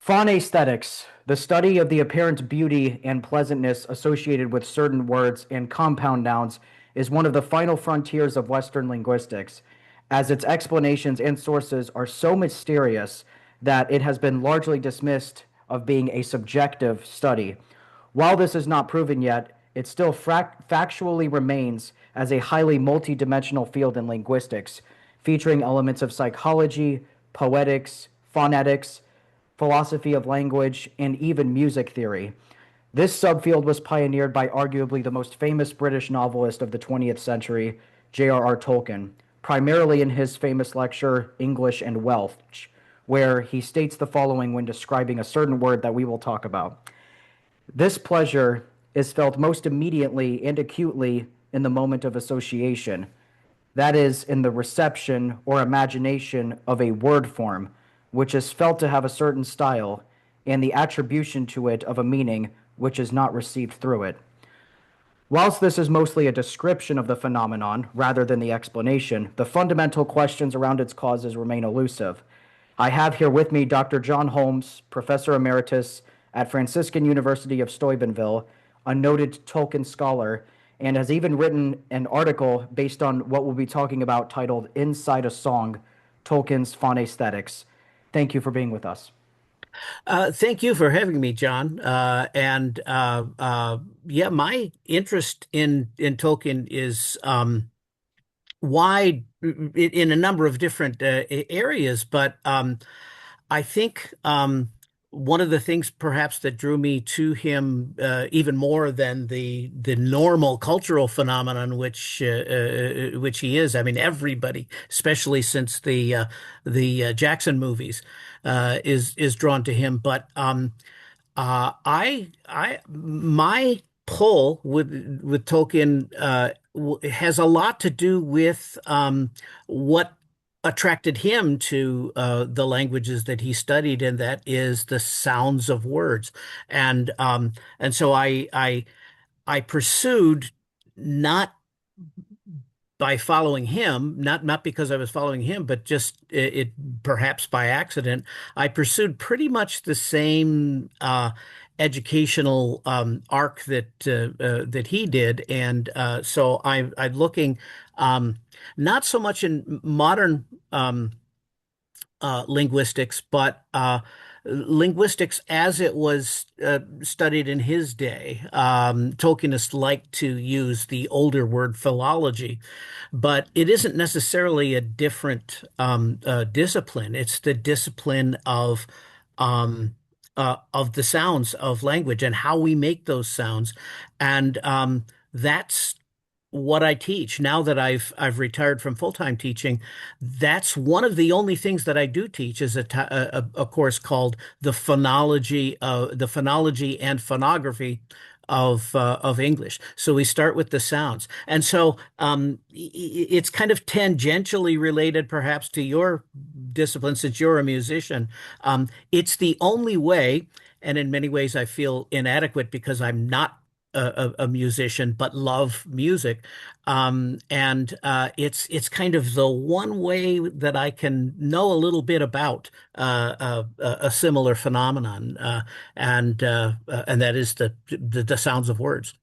Phonaesthetics, the study of the apparent beauty and pleasantness associated with certain words and compound nouns, is one of the final frontiers of Western linguistics, as its explanations and sources are so mysterious that it has been largely dismissed of being a subjective study. While this is not proven yet, it still factually remains as a highly multidimensional field in linguistics, featuring elements of psychology, poetics, phonetics, philosophy of language, and even music theory. This subfield was pioneered by arguably the most famous British novelist of the 20th century, J.R.R. Tolkien, primarily in his famous lecture, English and Welsh, where he states the following when describing a certain word that we will talk about. This pleasure is felt most immediately and acutely in the moment of association, that is, in the reception or imagination of a word form, which is felt to have a certain style, and the attribution to it of a meaning which is not received through it. Whilst this is mostly a description of the phenomenon rather than the explanation, the fundamental questions around its causes remain elusive. I have here with me Dr. John Holmes, Professor Emeritus at Franciscan University of Steubenville, a noted Tolkien scholar, and has even written an article based on what we'll be talking about titled Inside a Song, Tolkien's Phonaesthetics. Thank you for being with us. Thank you for having me, John. Yeah, my interest in Tolkien is wide in a number of different areas, but I think one of the things perhaps that drew me to him even more than the normal cultural phenomenon which he is. I mean, everybody, especially since the Jackson movies, is drawn to him. But my pull with Tolkien has a lot to do with what attracted him to the languages that he studied, and that is the sounds of words. And so I pursued, not by following him, not because I was following him, but just it perhaps by accident, I pursued pretty much the same educational arc that he did, and so I'm looking not so much in modern linguistics, but linguistics as it was studied in his day. Tolkienists like to use the older word philology, but it isn't necessarily a different discipline. It's the discipline of the sounds of language and how we make those sounds, and that's what I teach now that I've retired from full-time teaching. That's one of the only things that I do teach is a course called the phonology and phonography of English. So we start with the sounds, and so it's kind of tangentially related, perhaps, to your discipline since you're a musician. It's the only way, and in many ways I feel inadequate because I'm not a musician, but love music. It's kind of the one way that I can know a little bit about a similar phenomenon, and that is the sounds of words.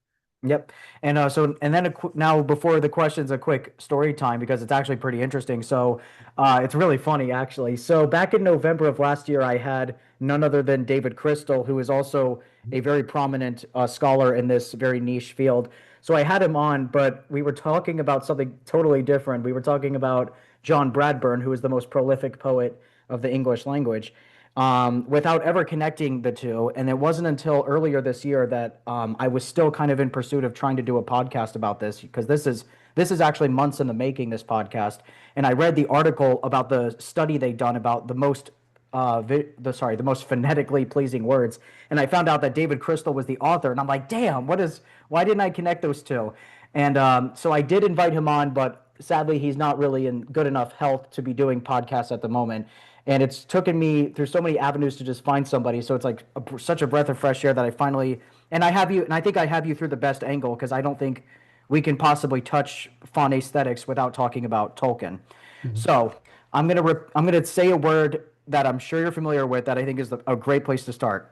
Yep. And then now before the questions, a quick story time because it's actually pretty interesting. So it's really funny actually. So back in November of last year, I had none other than David Crystal, who is also a very prominent scholar in this very niche field. So I had him on, but we were talking about something totally different. We were talking about John Bradburn, who is the most prolific poet of the English language, without ever connecting the two. And it wasn't until earlier this year that I was still kind of in pursuit of trying to do a podcast about this, because this is actually months in the making, this podcast. And I read the article about the study they'd done about the most the most phonetically pleasing words, and I found out that David Crystal was the author, and I'm like, damn, why didn't I connect those two? And so I did invite him on, but sadly he's not really in good enough health to be doing podcasts at the moment. And it's taken me through so many avenues to just find somebody. So it's like such a breath of fresh air that I finally, and I have you, and I think I have you through the best angle, because I don't think we can possibly touch Phonaesthetics without talking about Tolkien. Mhm. So I'm gonna say a word, that I'm sure you're familiar with that I think is a great place to start.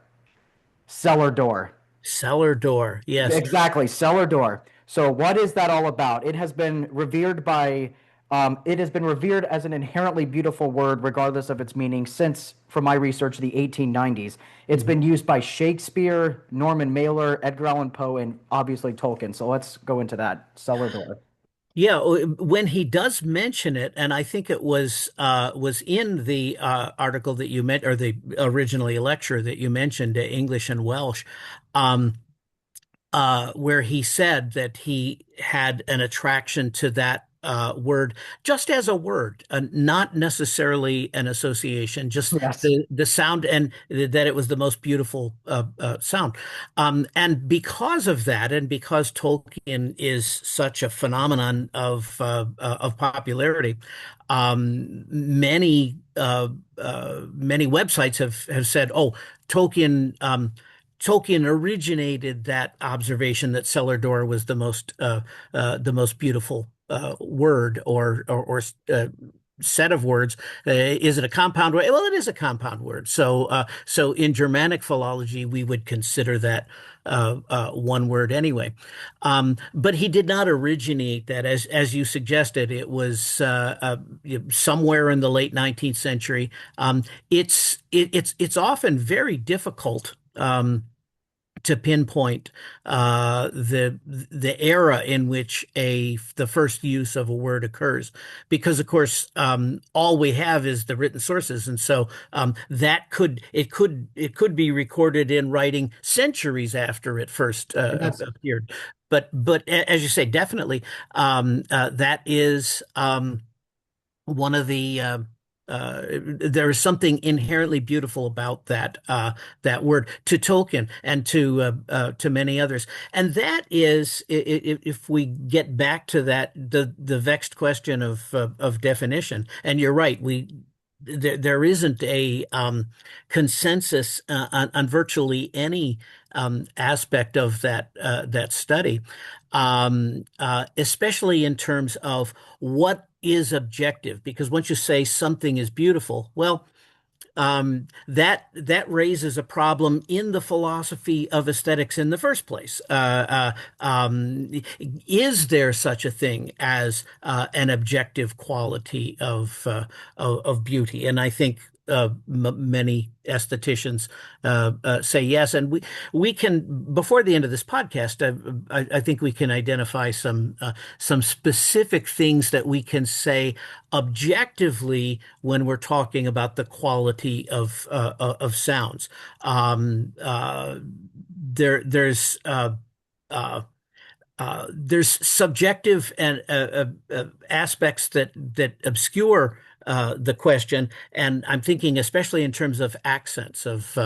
Cellar door. Cellar door. Yes. Exactly, cellar door. So what is that all about? It has been revered as an inherently beautiful word, regardless of its meaning, since, from my research, the 1890s. It's Mhm. been used by Shakespeare, Norman Mailer, Edgar Allan Poe, and obviously Tolkien. So let's go into that cellar door. Yeah, when he does mention it, and I think it was in the article that you meant, or the originally lecture that you mentioned, English and Welsh. Um, where he said that he had an attraction to that word just as a word, not necessarily an association, just Yes. the sound, and that it was the most beautiful sound. And because of that, and because Tolkien is such a phenomenon of popularity, many websites have said, "Oh, Tolkien." Tolkien originated that observation that cellar door was the most beautiful word or set of words. Is it a compound word? Well, it is a compound word. So in Germanic philology, we would consider that one word anyway. But he did not originate that, as you suggested. It was somewhere in the late 19th century. It's often very difficult. To pinpoint the era in which a the first use of a word occurs, because of course all we have is the written sources, and so that could be recorded in writing centuries after it first And that's appeared. But as you say, definitely that is. One of the there is something inherently beautiful about that word to Tolkien and to many others, and that is if we get back to that the vexed question of definition. And you're right, there isn't a consensus on virtually any aspect of that study, especially in terms of what is objective. Because once you say something is beautiful, well, that raises a problem in the philosophy of aesthetics in the first place. Is there such a thing as an objective quality of beauty? And I think many aestheticians say yes. And we can, before the end of this podcast, I think we can identify some specific things that we can say objectively when we're talking about the quality of sounds. Um, uh, there's there's subjective and aspects that obscure the question, and I'm thinking especially in terms of accents of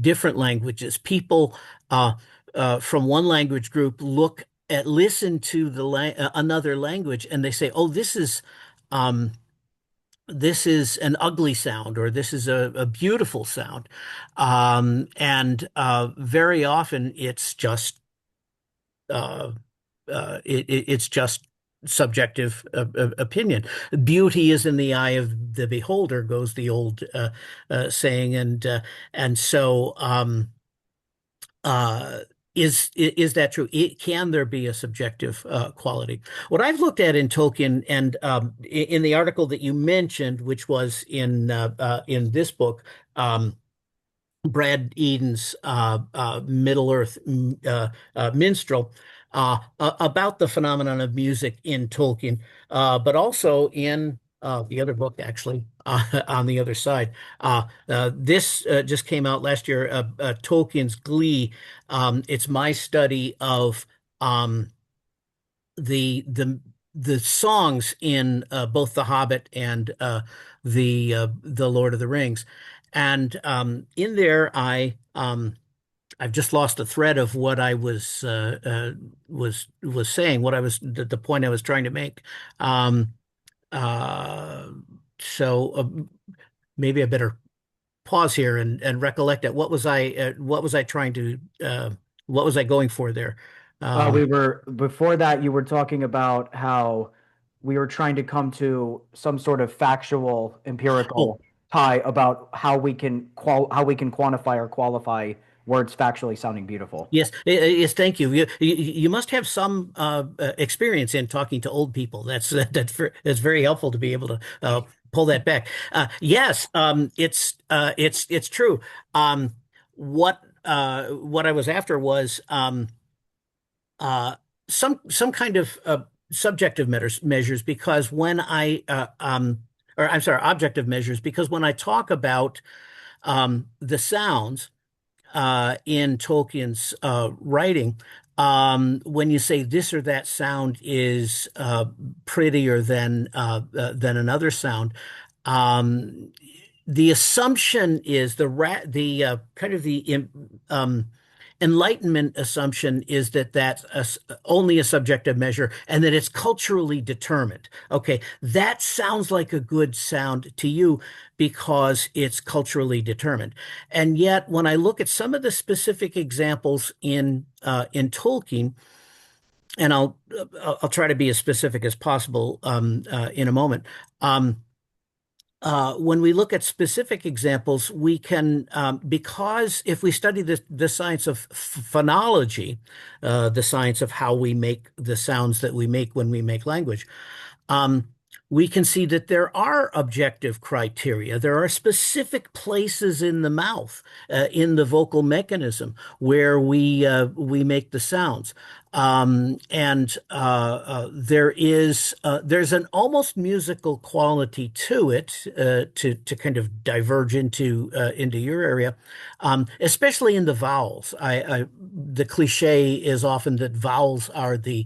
different languages. People from one language group listen to another language, and they say, "Oh, um, this is an ugly sound," or "This is a beautiful sound," and very often uh, it's just subjective opinion. Beauty is in the eye of the beholder, goes the old saying, and so uh, is that true? Can there be a subjective quality? What I've looked at in Tolkien, and in the article that you mentioned, which was in this book. Brad Eden's Middle Earth Minstrel, about the phenomenon of music in Tolkien, but also in the other book, actually, on the other side. This just came out last year, Tolkien's Glee. It's my study of the the the songs in both The Hobbit and the Lord of the Rings. And in there, I've just lost a thread of what I was saying, what I was the point I was trying to make. Um, uh, so maybe I better pause here and recollect it. What was I trying to what was I going for there? we Um, were before that you were talking about how we were trying to come to some sort of factual oh, empirical Ty, about how we can quantify or qualify words factually sounding beautiful. Yes, yes, thank you. You must have some experience in talking to old people. That's very helpful to be able to pull that back. Yes, it's true. What I was after was uh, some kind of subjective measures because when or I'm sorry, objective measures because when I talk about the sounds in Tolkien's writing. When you say this or that sound is prettier than another sound, um, the assumption is the kind of the Enlightenment assumption is that only a subjective measure and that it's culturally determined. Okay, that sounds like a good sound to you because it's culturally determined. And yet, when I look at some of the specific examples in Tolkien, and I'll try to be as specific as possible in a moment. Um, when we look at specific examples, we can, because if we study the science of phonology, the science of how we make the sounds that we make when we make language, um, we can see that there are objective criteria. There are specific places in the mouth, in the vocal mechanism, where we make the sounds. There's an almost musical quality to it, to kind of diverge into your area, especially in the vowels. The cliche is often that vowels are the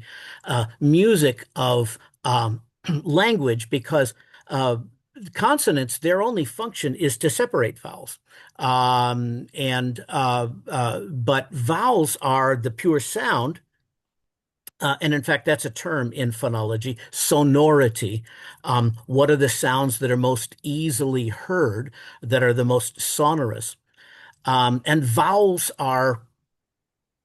music of language because consonants, their only function is to separate vowels. But vowels are the pure sound. And in fact, that's a term in phonology, sonority. What are the sounds that are most easily heard, that are the most sonorous? And vowels are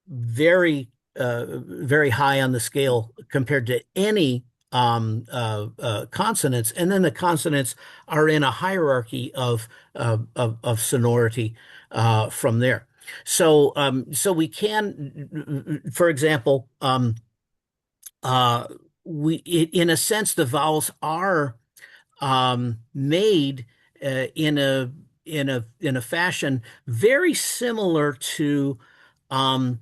very high on the scale compared to any consonants. And then the consonants are in a hierarchy of sonority from there. So we can, for example, uh, in a sense, the vowels are made in a fashion very similar to um,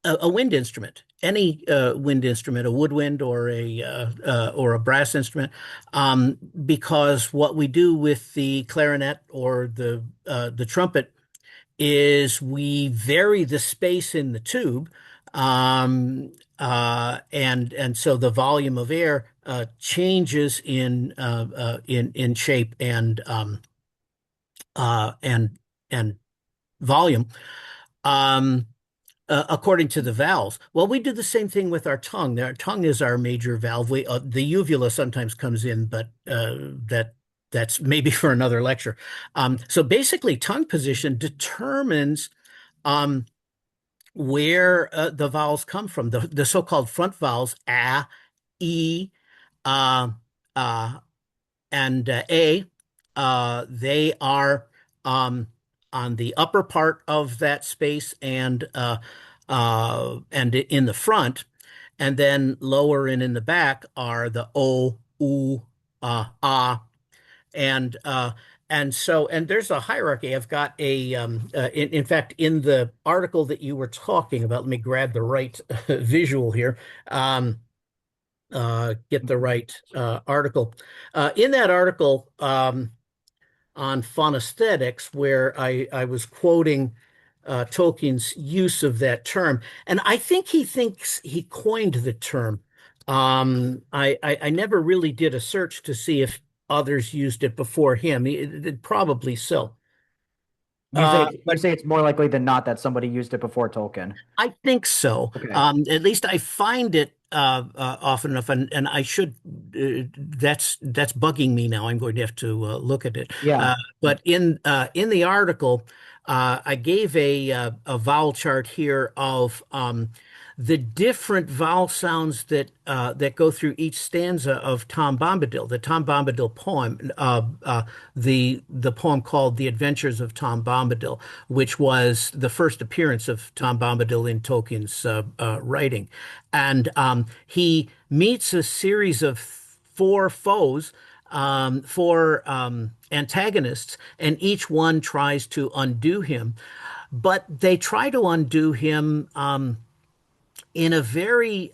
a wind instrument, any wind instrument, a woodwind or a brass instrument, because what we do with the clarinet or the trumpet is we vary the space in the tube, and so the volume of air changes in shape and and volume. Um, according to the valves. Well, we do the same thing with our tongue. Our tongue is our major valve. The uvula sometimes comes in, but that's maybe for another lecture. So basically, tongue position determines um, where the vowels come from. The so-called front vowels, a, e, uh, uh, and a, they are um, on the upper part of that space and in the front, and then lower and in the back are the o, u, ah, and uh, and there's a hierarchy. I've got in fact, in the article that you were talking about, let me grab the right visual here. Get the right article. In that article on phonaesthetics, where I was quoting Tolkien's use of that term, and I think he thinks he coined the term. I never really did a search to see if others used it before him. Probably so. You But say it's more likely than not that somebody used it before Tolkien. I think so. Okay. At least I find it often enough, and I should. That's bugging me now. I'm going to have to look at it. Yeah. But in the article, I gave a vowel chart here of the different vowel sounds that go through each stanza of Tom Bombadil, the Tom Bombadil poem, the poem called "The Adventures of Tom Bombadil," which was the first appearance of Tom Bombadil in Tolkien's writing, and he meets a series of four foes, four antagonists, and each one tries to undo him, but they try to undo him in a very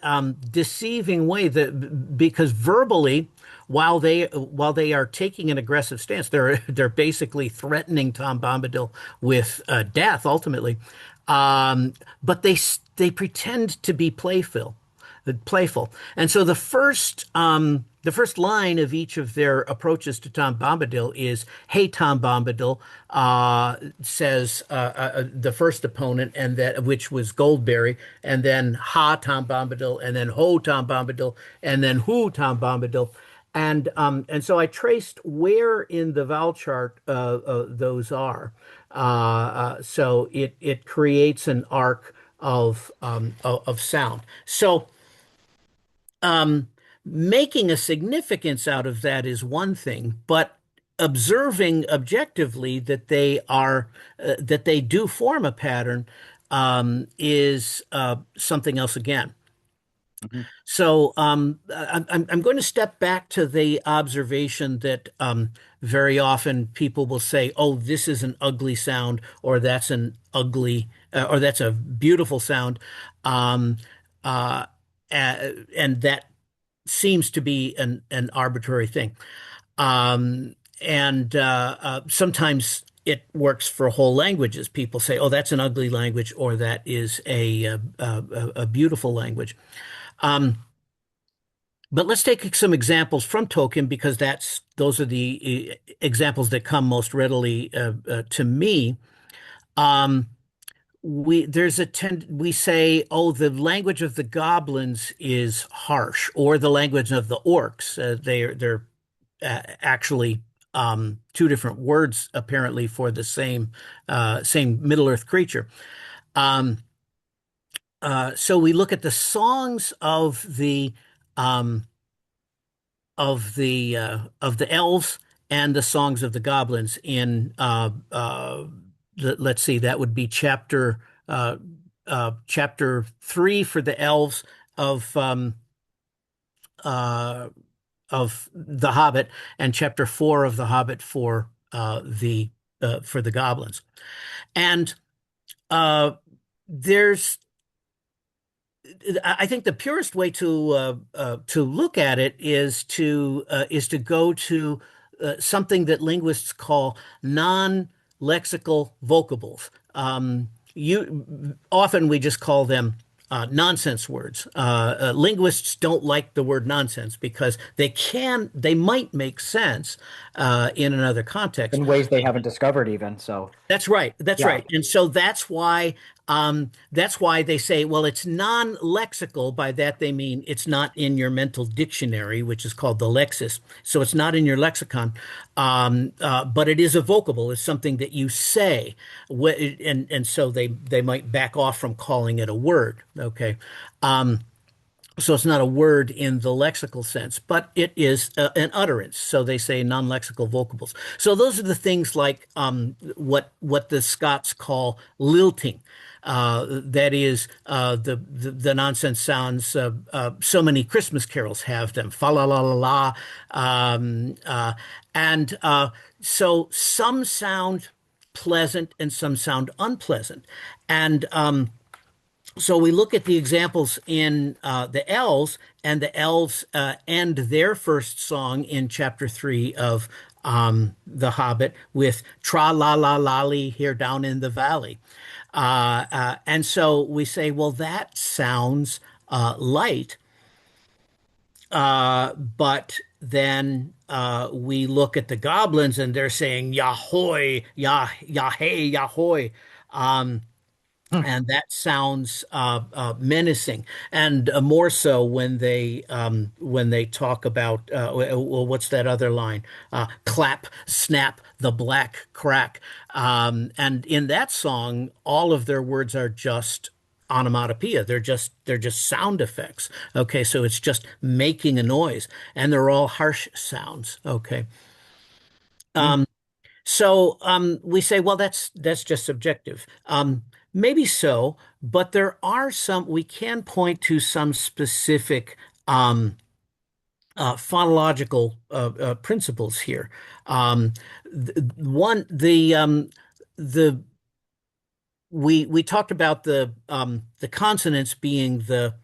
deceiving way that because verbally while they are taking an aggressive stance, they're basically threatening Tom Bombadil with death ultimately, but they pretend to be playful. And so the first line of each of their approaches to Tom Bombadil is, "Hey, Tom Bombadil," says the first opponent, and that which was Goldberry, and then "Ha, Tom Bombadil," and then "Ho, Tom Bombadil," and then "Who, Tom Bombadil." And so I traced where in the vowel chart those are. So it creates an arc of sound. So making a significance out of that is one thing, but observing objectively that they do form a pattern is something else again. Mhm. So I'm going to step back to the observation that very often people will say, "Oh, this is an ugly sound," or "That's an ugly," or "That's a beautiful sound," um, uh, and that seems to be an arbitrary thing. And sometimes it works for whole languages. People say, "Oh, that's an ugly language," or "That is a beautiful language." Um, but let's take some examples from Tolkien because those are the examples that come most readily to me. Um, we say, "Oh, the language of the goblins is harsh," or the language of the orcs. They're actually two different words apparently for the same Middle Earth creature. Um, so we look at the songs um, of the elves and the songs of the goblins in let's see, that would be chapter 3 for the elves of um, uh, of the Hobbit, and chapter 4 of the Hobbit for the goblins. And uh, there's I think the purest way to look at it is to go to something that linguists call non-lexical vocables. You often we just call them nonsense words. Linguists don't like the word nonsense because they might make sense in another context. In ways they haven't discovered even. So, That's right. That's yeah. right. And so that's why they say, well, it's non-lexical. By that they mean it's not in your mental dictionary, which is called the lexis. So it's not in your lexicon, but it is a vocable. It's something that you say, and so they might back off from calling it a word. Okay. So it's not a word in the lexical sense, but it is an utterance. So they say non-lexical vocables. So those are the things like what the Scots call lilting. That is the nonsense sounds. So many Christmas carols have them. Fa la la la la, and so some sound pleasant and some sound unpleasant, and so we look at the examples in the elves, and the elves end their first song in chapter 3 of The Hobbit with "Tra la la lolly here down in the valley." And so we say, well, that sounds light, but then we look at the goblins and they're saying "Yahoy, Yah, Yahhey, Yahoy." Um, and that sounds menacing, and more so when they talk about well, what's that other line? Clap, snap, the black crack. And in that song, all of their words are just onomatopoeia. They're just sound effects. Okay, so it's just making a noise, and they're all harsh sounds. Okay. Mm. We say, well, that's just subjective. Maybe so, but there are some, we can point to some specific phonological principles here. One, the we talked about the consonants being the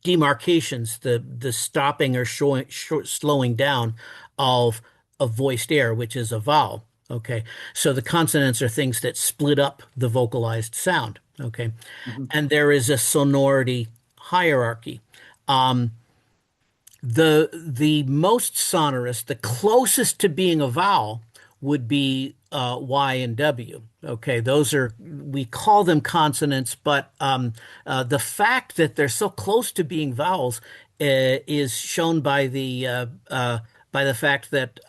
demarcations, the stopping or slowing down of a voiced air, which is a vowel. Okay, so the consonants are things that split up the vocalized sound. Okay, Mhm. and there is a sonority hierarchy. Um, the most sonorous, the closest to being a vowel would be Y and W. Okay, those are, we call them consonants, but the fact that they're so close to being vowels is shown by the fact that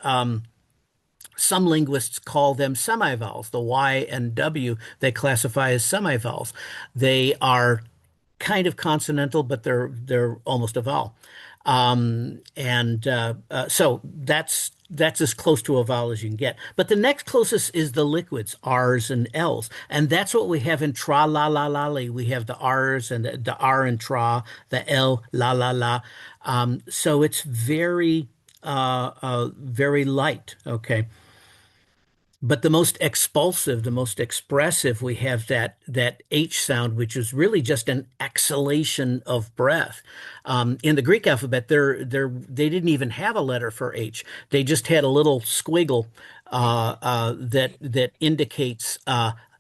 some linguists call them semivowels. The Y and W they classify as semivowels. They are kind of consonantal, but they're almost a vowel. So that's as close to a vowel as you can get. But the next closest is the liquids, R's and L's, and that's what we have in tra la la la li. We have the R's and the R in tra, the L la la la. So it's very light. Okay. But the most expulsive, the most expressive, we have that H sound, which is really just an exhalation of breath. In the Greek alphabet, they didn't even have a letter for H. They just had a little squiggle that indicates.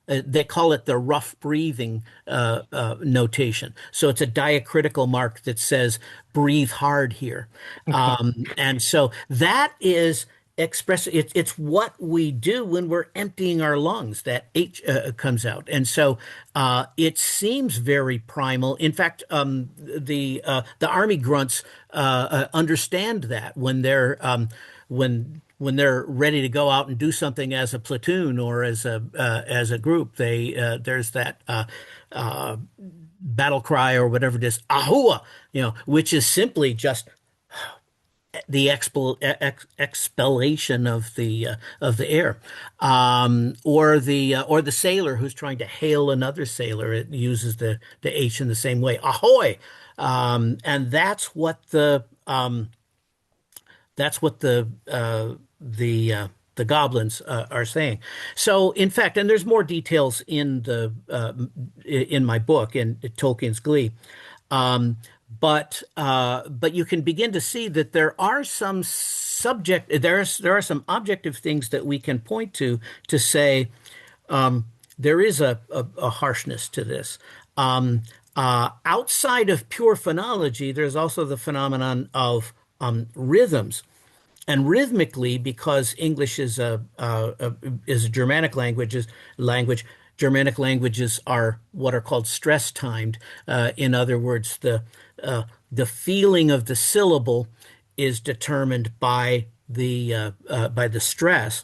They call it the rough breathing notation. So it's a diacritical mark that says "breathe hard" here, and so that is it's what we do when we're emptying our lungs. That H comes out, and so it seems very primal. In fact, the army grunts understand that when they're ready to go out and do something as a platoon or as a group, there's that battle cry or whatever it is, ahua, which is simply just the expellation of the air, or the sailor who's trying to hail another sailor. It uses the H in the same way, ahoy, and that's what the goblins are saying. So, in fact, and there's more details in my book in Tolkien's Glee. Um, but you can begin to see that there are some objective things that we can point to say there is a harshness to this. Outside of pure phonology, there's also the phenomenon of rhythms. And rhythmically, because English is a Germanic language, Germanic languages are what are called stress timed. In other words, the feeling of the syllable is determined by the stress.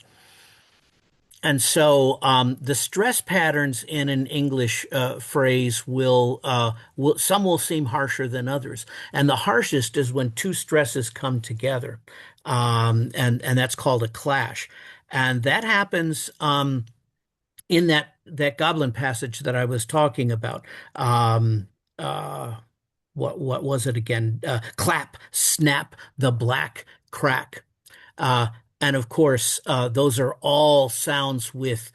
And so the stress patterns in an English phrase some will seem harsher than others. And the harshest is when two stresses come together. And that's called a clash. And that happens in that goblin passage that I was talking about. Uh, what was it again? Clap, snap, the black crack. Uh, and of course, those are all sounds with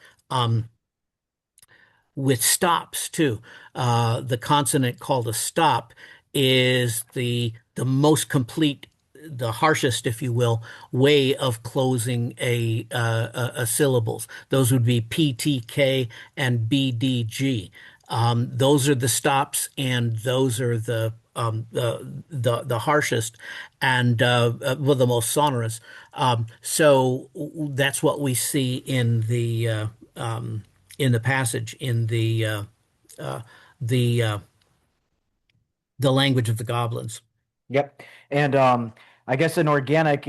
stops too. The consonant called a stop is the most complete, the harshest, if you will, way of closing a syllables. Those would be PTK and BDG. Those are the stops, and those are the harshest and well, the most sonorous. So that's what we see in the passage uh, the uh, the language of the goblins. Yep. And I guess an organic,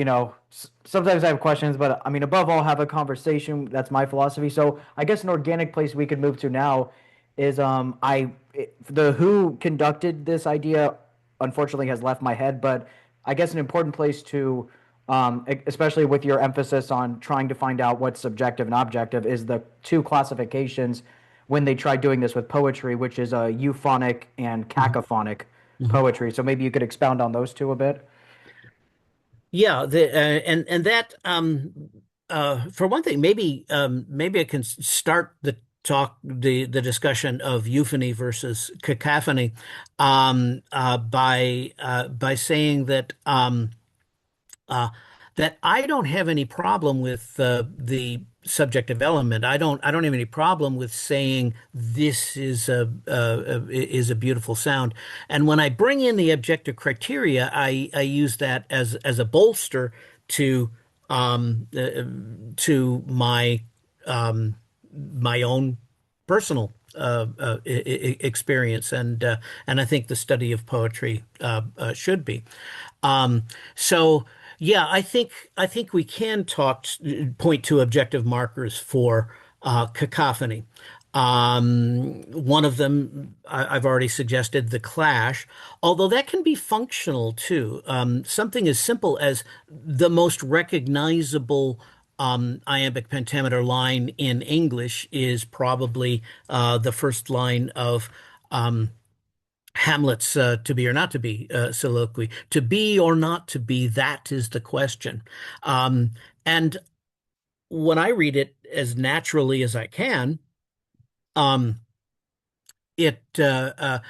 sometimes I have questions, but I mean, above all, have a conversation. That's my philosophy. So I guess an organic place we could move to now is the who conducted this idea unfortunately has left my head, but I guess an important place to especially with your emphasis on trying to find out what's subjective and objective, is the two classifications when they tried doing this with poetry, which is euphonic and Mhm, cacophonic mhm. poetry. So maybe you could expound on those two a bit. Yeah, and that for one thing, maybe I can start the discussion of euphony versus cacophony by saying uh, that I don't have any problem with the subjective element. I don't have any problem with saying this is a beautiful sound. And when I bring in the objective criteria, I use that as a bolster to my my own personal experience, and I think the study of poetry should be. So yeah, I think we can point to objective markers for cacophony. One of them I've already suggested, the clash, although that can be functional too. Something as simple as the most recognizable iambic pentameter line in English is probably the first line of Hamlet's "To be or not to be" soliloquy. To be or not to be, that is the question. And when I read it as naturally as I can, um, it the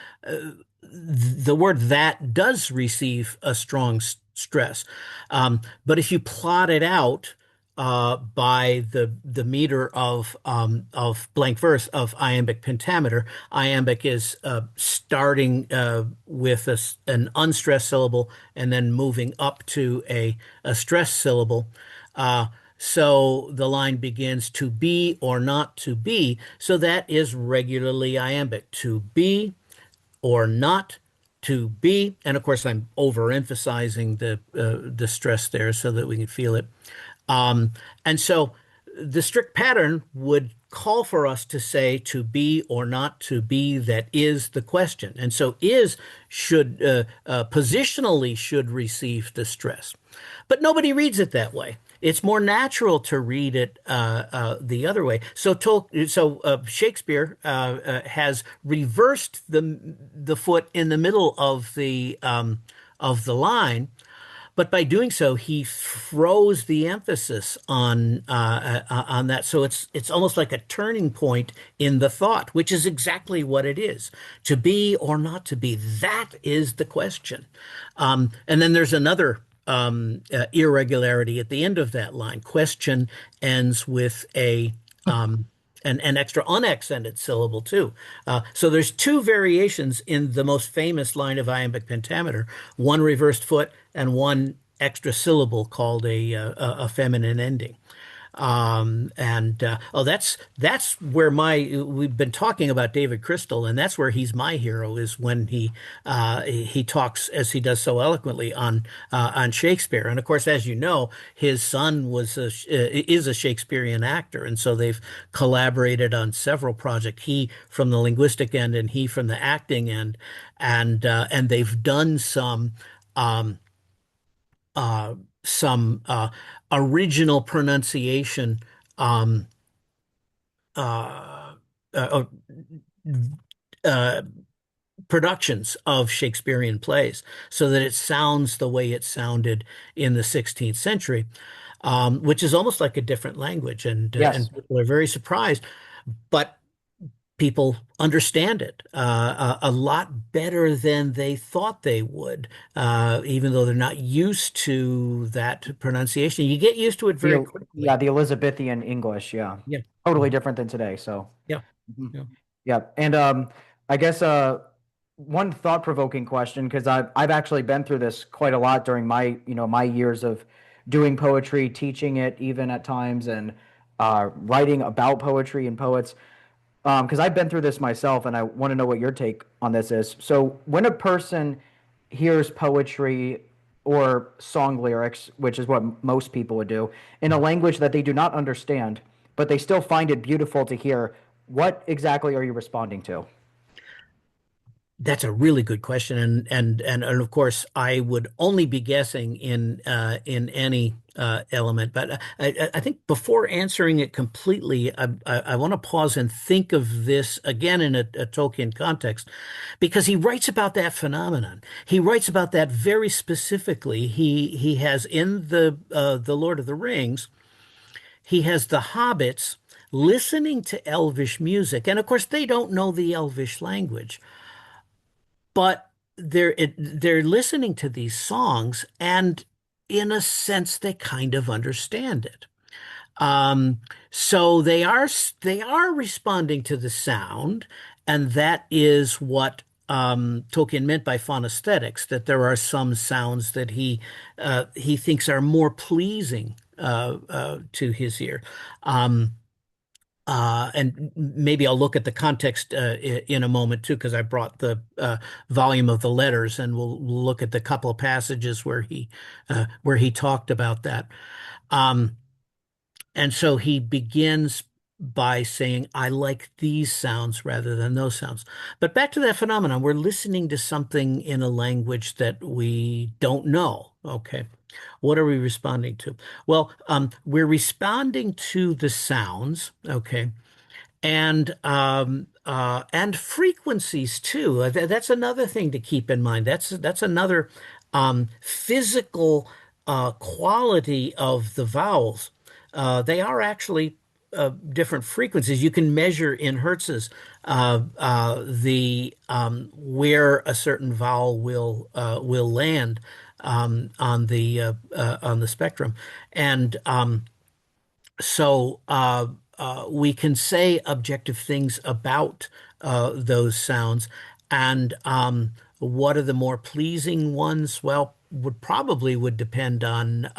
word "that" does receive a strong stress. But if you plot it out by the meter of blank verse of iambic pentameter, iambic is starting with an unstressed syllable and then moving up to a stressed syllable. Uh, so the line begins to be or not to be. So that is regularly iambic. To be or not to be. And of course, I'm overemphasizing the stress there so that we can feel it. And so the strict pattern would call for us to say to be or not to be, that is the question. And so is should positionally should receive the stress. But nobody reads it that way. It's more natural to read it the other way. So Shakespeare has reversed the foot in the middle of the line, but by doing so, he throws the emphasis on that. So it's almost like a turning point in the thought, which is exactly what it is. To be or not to be, that is the question. And then there's another irregularity at the end of that line. Question ends with an extra unaccented syllable too. So there's two variations in the most famous line of iambic pentameter, one reversed foot and one extra syllable called a feminine ending. Oh, that's where we've been talking about David Crystal, and that's where he's my hero, is when he talks as he does so eloquently on Shakespeare. And of course, as you know, his son is a Shakespearean actor, and so they've collaborated on several projects. He from the linguistic end, and he from the acting end, and they've done um, some original pronunciation um, uh, uh, uh, productions of Shakespearean plays so that it sounds the way it sounded in the 16th century, which is almost like a different language. Yes. And people are very surprised. But people understand it a lot better than they thought they would, even though they're not used to that pronunciation. You get used to it very Yeah, quickly. the Elizabethan English, yeah. Yeah. Totally Mhm. different than today, so. Yeah. Mhm. Yeah. Yeah, and I guess one thought-provoking question, because I've actually been through this quite a lot during my years of doing poetry, teaching it even at times, and writing about poetry and poets. Because I've been through this myself, and I want to know what your take on this is. So, when a person hears poetry or song lyrics, which is what most people would do, in a language that they do not understand, but they still find it beautiful to hear, What exactly are you responding to? That's a really good question, and of course, I would only be guessing in any element. But I think before answering it completely, I want to pause and think of this again in a Tolkien context, because he writes about that phenomenon. He writes about that very specifically. He has in the Lord of the Rings, he has the hobbits listening to elvish music, and of course, they don't know the elvish language. But they're listening to these songs, and in a sense, they kind of understand it. Um, so they are responding to the sound, and that is what Tolkien meant by phonaesthetics, that there are some sounds that he thinks are more pleasing to his ear. Um, and maybe I'll look at the context in a moment too, because I brought the volume of the letters, and we'll look at the couple of passages where he talked about that. Um, and so he begins by saying, "I like these sounds rather than those sounds." But back to that phenomenon, we're listening to something in a language that we don't know. Okay, what are we responding to? Well, we're responding to the sounds. Okay, and frequencies too. That's another thing to keep in mind. That's another physical quality of the vowels. They are actually different frequencies. You can measure in hertzes the where a certain vowel will land on the spectrum, and we can say objective things about those sounds. And what are the more pleasing ones? Well, would depend on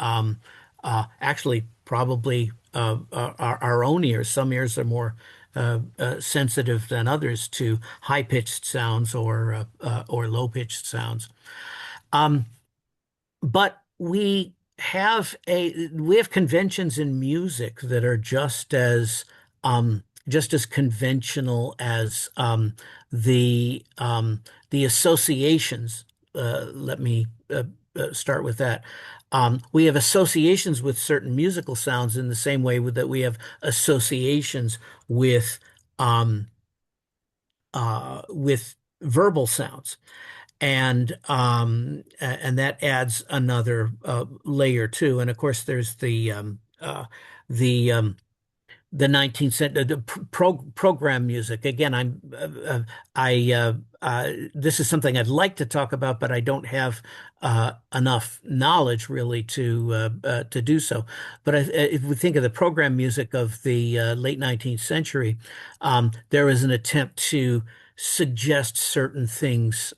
actually probably our own ears. Some ears are more sensitive than others to high-pitched sounds or low-pitched sounds. But we have conventions in music that are just as conventional as the associations. Let me start with that. We have associations with certain musical sounds in the same way that we have associations um, with verbal sounds. And that adds another layer too. And of course, there's the um, the 19th century program music. Again, I this is something I'd like to talk about, but I don't have enough knowledge really to do so. But if we think of the program music of the late 19th century, there was an attempt to suggest certain things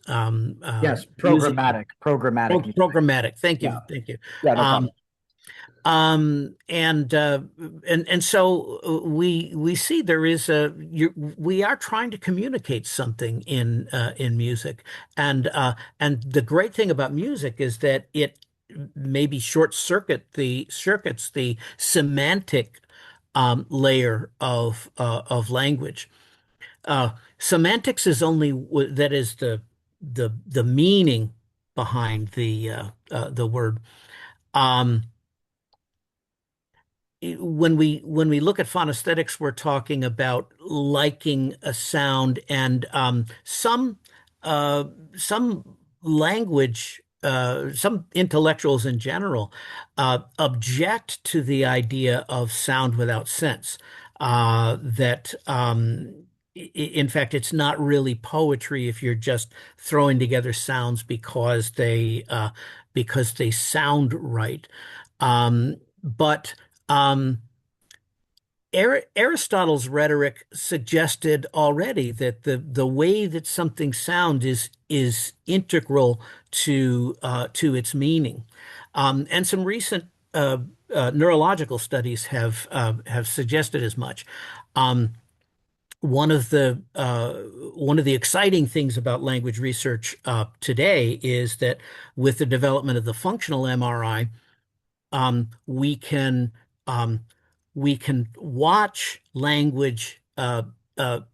Yes, musically. programmatic music. Programmatic. Thank Yeah, you, thank you. yeah, no Um, problem. and so we see there is we are trying to communicate something in music, and the great thing about music is that it maybe circuits the semantic layer of language. Semantics is only that is the meaning behind the word. Um, when we look at phonaesthetics, we're talking about liking a sound, and uh, some some intellectuals in general object to the idea of sound without sense. That in fact, it's not really poetry if you're just throwing together sounds because they sound right. But Aristotle's rhetoric suggested already that the way that something sounds is integral to its meaning, and some recent neurological studies have suggested as much. Um, one of the exciting things about language research today is that with the development of the functional MRI, um, we can um, we can watch language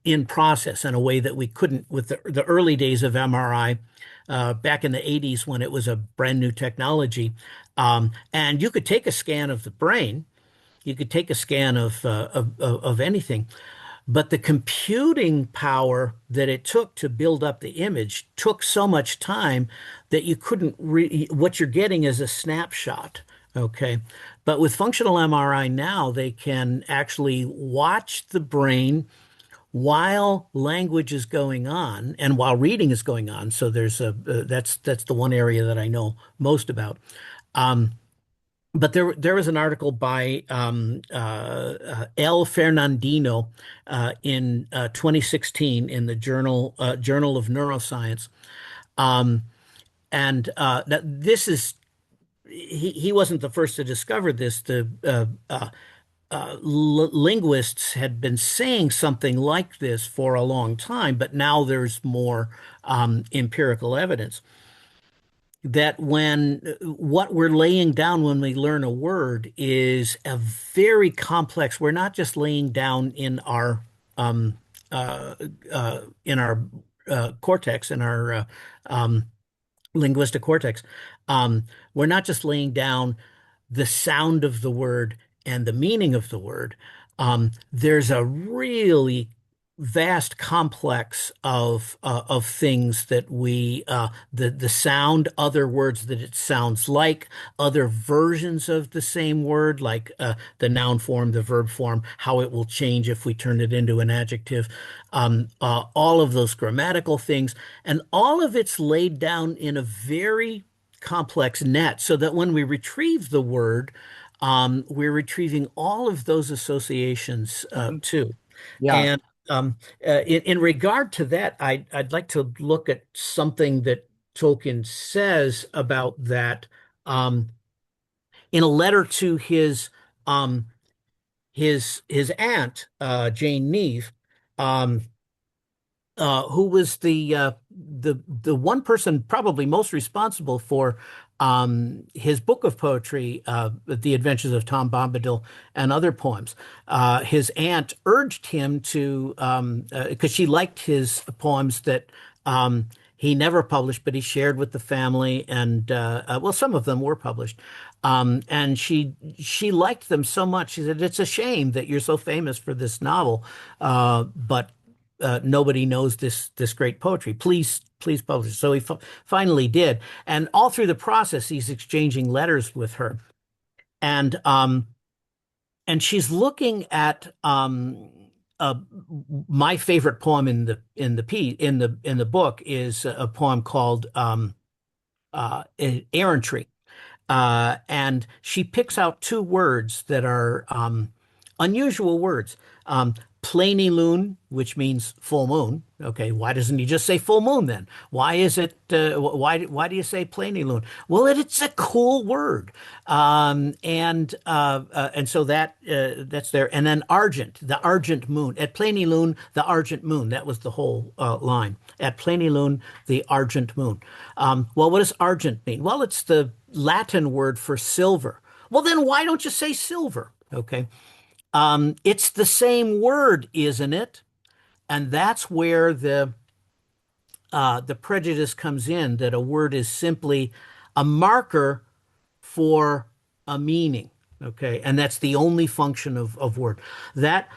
in process in a way that we couldn't with the early days of MRI back in the 80s when it was a brand new technology. And you could take a scan of the brain, you could take a scan of anything, but the computing power that it took to build up the image took so much time that you couldn't what you're getting is a snapshot. Okay. But with functional MRI now, they can actually watch the brain while language is going on and while reading is going on. So there's that's the one area that I know most about. Um, but there was an article by L. Fernandino in 2016 in the Journal of Neuroscience, um, and that this is he wasn't the first to discover this. The linguists had been saying something like this for a long time, but now there's more empirical evidence that when what we're laying down when we learn a word is a very complex, we're not just laying down um, in our cortex, in our linguistic cortex. We're not just laying down the sound of the word and the meaning of the word. There's a really vast complex of things that the sound, other words that it sounds like, other versions of the same word, like the noun form, the verb form, how it will change if we turn it into an adjective, all of those grammatical things, and all of it's laid down in a very complex net so that when we retrieve the word, we're retrieving all of those associations Mhm. too. Yeah. And in regard to that, I'd like to look at something that Tolkien says about that in a letter to um, his aunt, Jane Neve. Um, who was the one person probably most responsible for his book of poetry, The Adventures of Tom Bombadil, and other poems. His aunt urged him to, because she liked his poems that he never published, but he shared with the family, and well, some of them were published. And she liked them so much. She said, "It's a shame that you're so famous for this novel, but." Nobody knows this great poetry. Please publish. So he finally did, and all through the process, he's exchanging letters with her, and and she's looking at uh, my favorite poem in the book is a poem called Errantry. And she picks out two words that are unusual words. Plenilune, which means full moon. Okay, why doesn't he just say full moon then? Why is it? Why do you say plenilune? Well, it's a cool word, and so that's there. And then argent, the argent moon. At plenilune, the argent moon. That was the whole line. At plenilune, the argent moon. Well, what does argent mean? Well, it's the Latin word for silver. Well, then why don't you say silver? Okay. It's the same word, isn't it? And that's where the prejudice comes in, that a word is simply a marker for a meaning. Okay. And that's the only function of word. That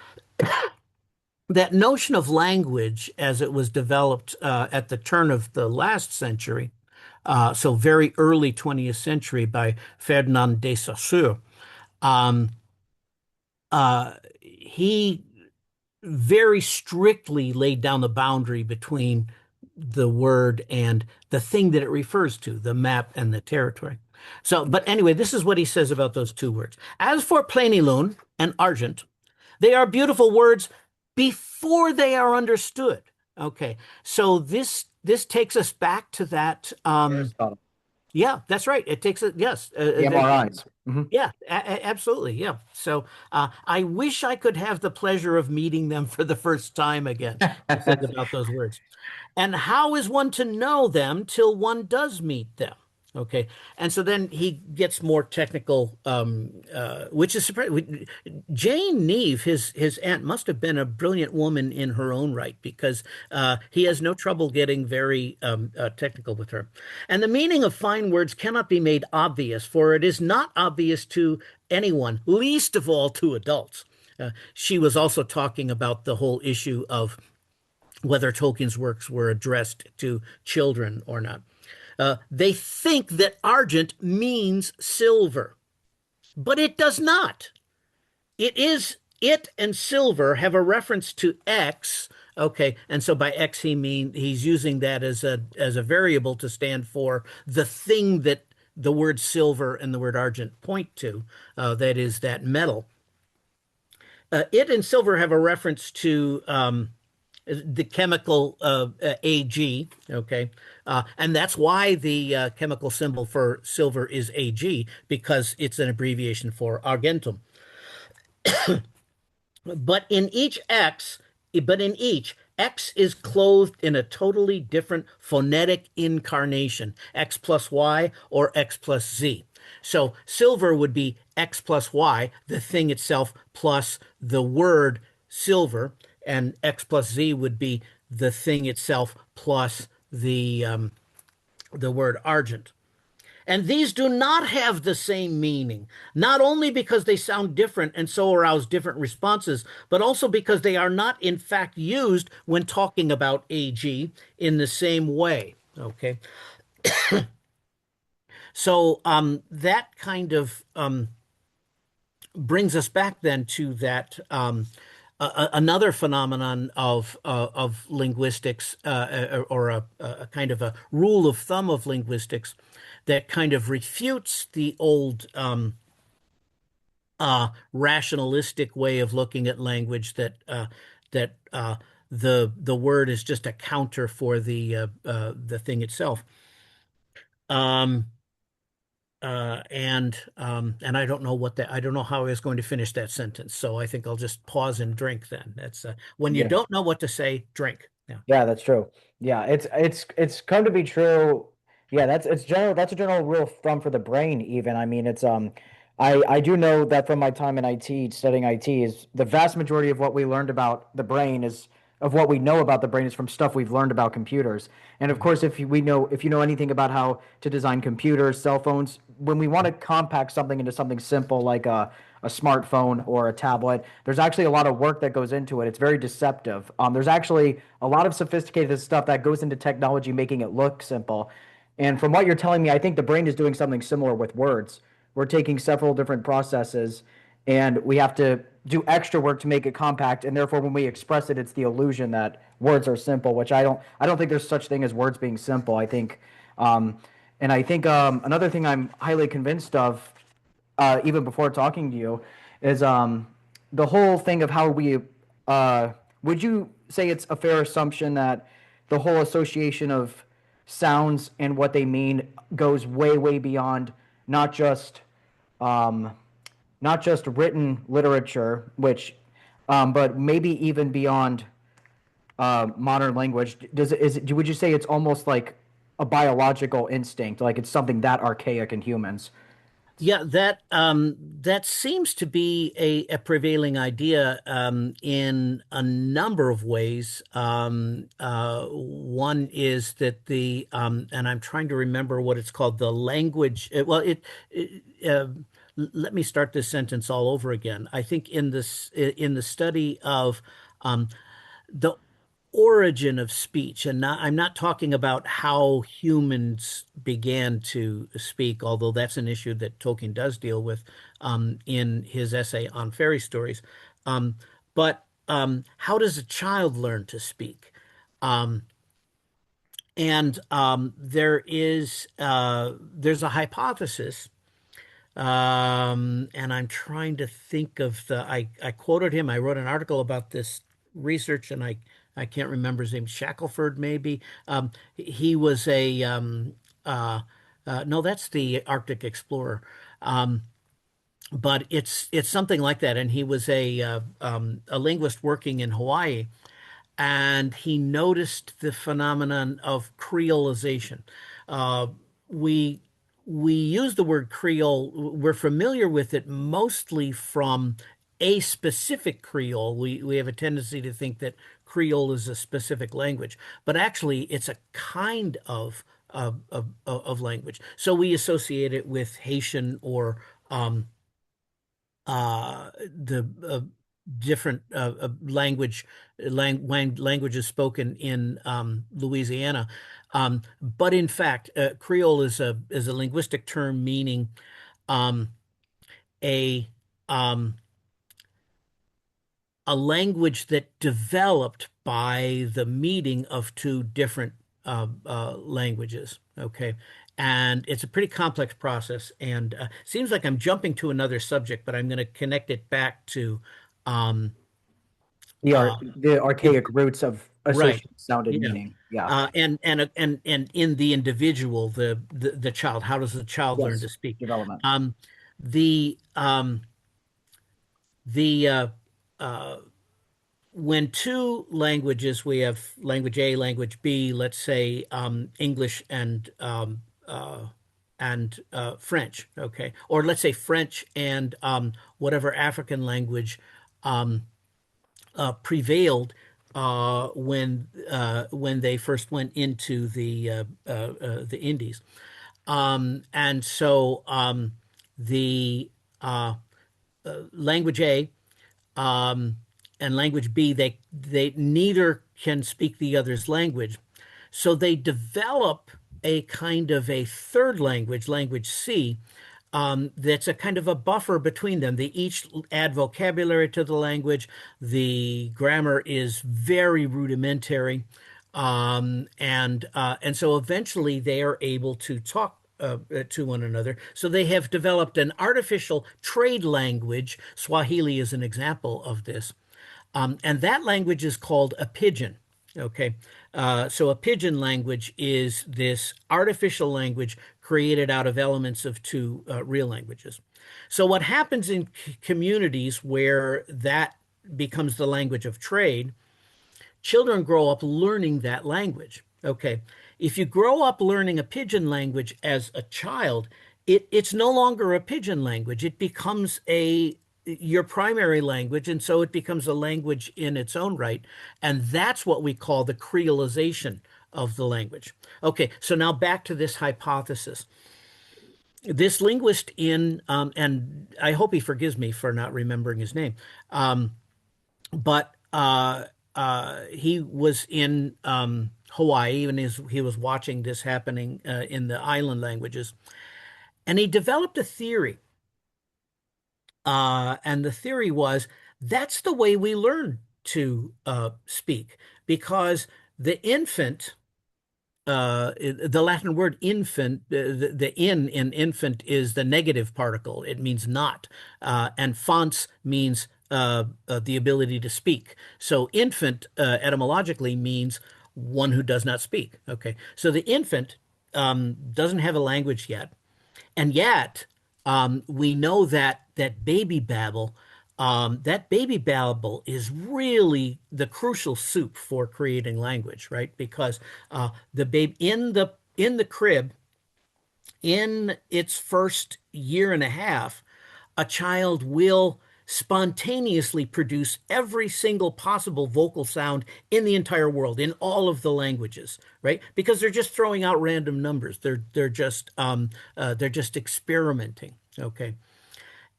that notion of language as it was developed at the turn of the last century, so very early 20th century by Ferdinand de Saussure, um, he very strictly laid down the boundary between the word and the thing that it refers to, the map and the territory. So, but anyway, this is what he says about those two words. As for plenilune and argent, they are beautiful words before they are understood. Okay, so this takes us back to that. Aristotle. Yeah, that's right. It takes it. Yes, The MRIs. Mhm. yeah, absolutely. Yeah. So I wish I could have the pleasure of meeting them for the first time again, he says about those words. And how is one to know them till one does meet them? Okay. And so then he gets more technical, which is surprising. Jane Neve, his aunt, must have been a brilliant woman in her own right because he has no trouble getting very technical with her. And the meaning of fine words cannot be made obvious, for it is not obvious to anyone, least of all to adults. She was also talking about the whole issue of whether Tolkien's works were addressed to children or not. They think that argent means silver, but it does not. It and silver have a reference to X. Okay, and so by X he's using that as a variable to stand for the thing that the word silver and the word argent point to. That is that metal. It and silver have a reference to the chemical Ag, okay? And that's why the chemical symbol for silver is Ag, because it's an abbreviation for argentum. But in each X, but in each, X is clothed in a totally different phonetic incarnation, X plus Y or X plus Z. So silver would be X plus Y, the thing itself, plus the word silver, and X plus Z would be the thing itself plus the word argent. And these do not have the same meaning, not only because they sound different and so arouse different responses, but also because they are not, in fact, used when talking about AG in the same way. Okay. So that kind of brings us back then to that another phenomenon of linguistics, or a kind of a rule of thumb of linguistics that kind of refutes the old rationalistic way of looking at language that the word is just a counter for the thing itself. Um, and I don't know I don't know how I was going to finish that sentence. So I think I'll just pause and drink then. That's when you Yeah. don't know what to say, drink. Yeah. Yeah, that's true. Yeah, it's come to be true. Yeah, it's general. That's a general rule of thumb for the brain. Even I mean, I do know that from my time in IT studying IT is the vast majority of what we learned about the brain is of what we know about the brain is from stuff we've learned about computers. And of course, if you know anything about how to design computers, cell phones, when we want to compact something into something simple like a smartphone or a tablet, there's actually a lot of work that goes into it. It's very deceptive. There's actually a lot of sophisticated stuff that goes into technology making it look simple. And from what you're telling me, I think the brain is doing something similar with words. We're taking several different processes and we have to do extra work to make it compact, and therefore when we express it, it's the illusion that words are simple, which I don't think there's such thing as words being simple. Um, I think another thing I'm highly convinced of, even before talking to you, is the whole thing of how we. Would you say it's a fair assumption that the whole association of sounds and what they mean goes way, way beyond not just um, not just written literature, but maybe even beyond modern language? Would you say it's almost like a biological instinct, like it's something that archaic in humans? Yeah, that seems to be a prevailing idea in a number of ways. One is that and I'm trying to remember what it's called, the language. Let me start this sentence all over again. I think in the study of the origin of speech, and I'm not talking about how humans began to speak, although that's an issue that Tolkien does deal with in his essay on fairy stories. Um, but how does a child learn to speak? Um, and there's a hypothesis, and I'm trying to think of I quoted him. I wrote an article about this research, and I can't remember his name. Shackelford, maybe. He was no, that's the Arctic explorer. Um, but it's something like that. And he was a linguist working in Hawaii, and he noticed the phenomenon of creolization. Uh, we we use the word Creole, we're familiar with it mostly from a specific Creole. We have a tendency to think that Creole is a specific language, but actually it's a kind of language. So we associate it with Haitian or the different languages spoken in Louisiana. But in fact, Creole is a linguistic term meaning um, a um, a language that developed by the meeting of two different languages. Okay. And it's a pretty complex process. And seems like I'm jumping to another subject, but I'm going to connect it back to um, uh, The it, archaic roots of right. associated sound and Yeah. meaning. Yeah. And in the individual, the child, how does the child learn Yes. to speak? Development. Um, the um, the when two languages, we have language A, language B, let's say English and French, okay, or let's say French and whatever African language um, prevailed when they first went into the Indies, and so the language A um, and language B, they neither can speak the other's language. So they develop a kind of a third language, language C, that's a kind of a buffer between them. They each add vocabulary to the language. The grammar is very rudimentary. And so eventually they are able to talk to one another. So they have developed an artificial trade language. Swahili is an example of this. And that language is called a pidgin. Okay. So a pidgin language is this artificial language created out of elements of two real languages. So what happens in communities where that becomes the language of trade, children grow up learning that language. Okay. If you grow up learning a pidgin language as a child, it's no longer a pidgin language. It becomes a your primary language, and so it becomes a language in its own right. And that's what we call the creolization of the language. Okay, so now back to this hypothesis. This linguist and I hope he forgives me for not remembering his name, but he was in Hawaii and he was watching this happening in the island languages. And he developed a theory. And the theory was that's the way we learn to speak because the infant, the Latin word infant, the in infant is the negative particle. It means not. And fonts means the ability to speak. So infant etymologically means one who does not speak. Okay. So the infant doesn't have a language yet. And yet, we know that baby babble is really the crucial soup for creating language, right? Because the babe in the crib, in its first year and a half, a child will spontaneously produce every single possible vocal sound in the entire world, in all of the languages, right? Because they're just throwing out random numbers. They're just experimenting. Okay.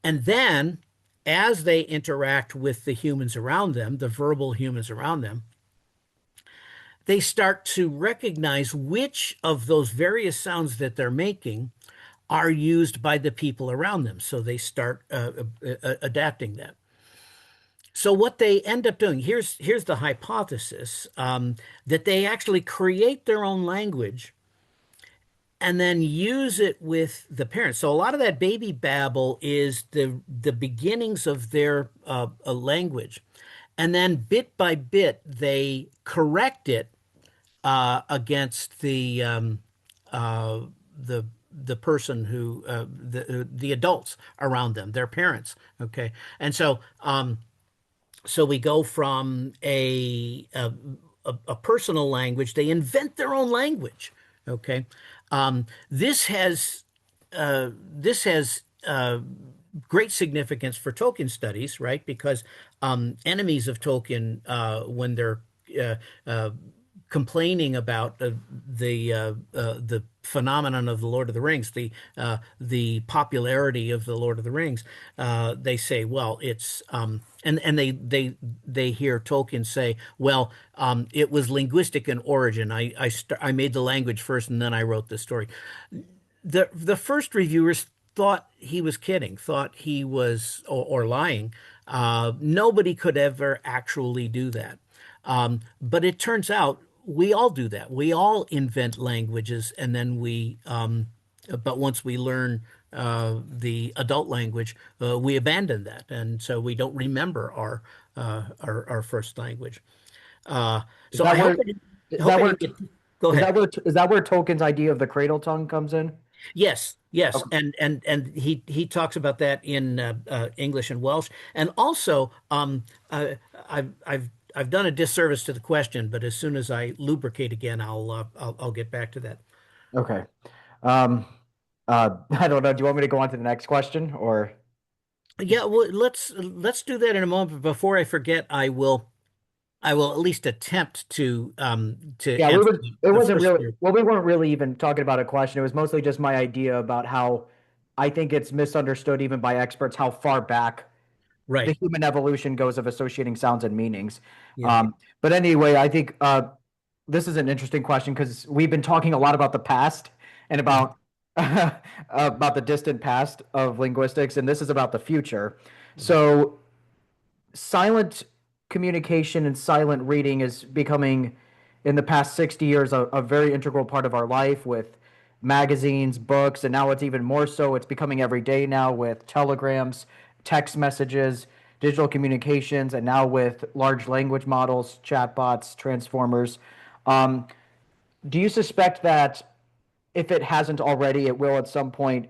And then as they interact with the humans around them, the verbal humans around them, they start to recognize which of those various sounds that they're making are used by the people around them. So they start adapting that. So what they end up doing, here's the hypothesis, that they actually create their own language and then use it with the parents. So a lot of that baby babble is the beginnings of their language. And then bit by bit, they correct it against uh, the the person who the adults around them, their parents. Okay, and so we go from a personal language. They invent their own language. Okay, this has this has great significance for Tolkien studies, right? Because enemies of Tolkien, when they're uh, uh, complaining about the phenomenon of the Lord of the Rings, the popularity of the Lord of the Rings, they say, well, it's and they hear Tolkien say, well, it was linguistic in origin. I made the language first, and then I wrote the story. The first reviewers thought he was kidding, thought he was or lying. Nobody could ever actually do that. But it turns out we all do that. We all invent languages, and then but once we learn the adult language, we abandon that, and so we don't remember our first language. Uh, Is so that I hope where I is hope that I where didn't get. Go ahead. is that where Tolkien's idea of the cradle tongue comes in? Yes, yes, Okay. and he talks about that in English and Welsh, and also I've done a disservice to the question, but as soon as I lubricate again, I'll get back to that. Okay. Um, I don't know. Do you want me to go on to the next question or? Yeah, well, let's do that in a moment. Before I forget, I will at least attempt to Yeah, we answer were. It the wasn't first really. year. Well, we weren't really even talking about a question. It was mostly just my idea about how I think it's misunderstood even by experts how far back the Right. human evolution goes of associating sounds and meanings. Yeah. But anyway, I think this is an interesting question because we've been talking a lot about the past and Mhm. about the distant past of linguistics, and this is about the future. Mhm. So silent communication and silent reading is becoming, in the past 60 years, a very integral part of our life with magazines, books, and now it's even more so. It's becoming every day now with telegrams, text messages, digital communications, and now with large language models, chatbots, transformers. Um, do you suspect that if it hasn't already, it will at some point,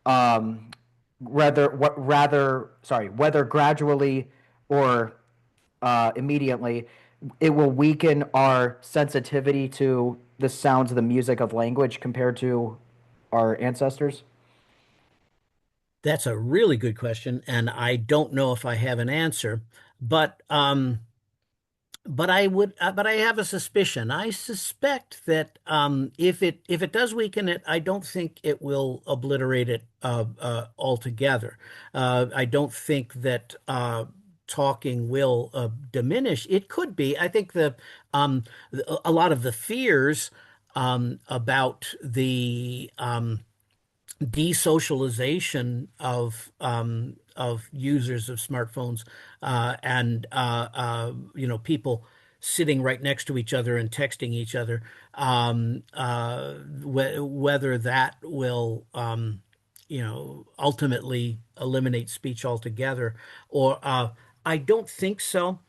um, whether gradually or immediately, it will weaken our sensitivity to the sounds of the music of language compared to our ancestors? That's a really good question, and I don't know if I have an answer, but but I have a suspicion. I suspect that if it does weaken it, I don't think it will obliterate it altogether. I don't think that talking will diminish. It could be. I think a lot of the fears about the desocialization of users of smartphones and people sitting right next to each other and texting each other, whether that will ultimately eliminate speech altogether, or I don't think so.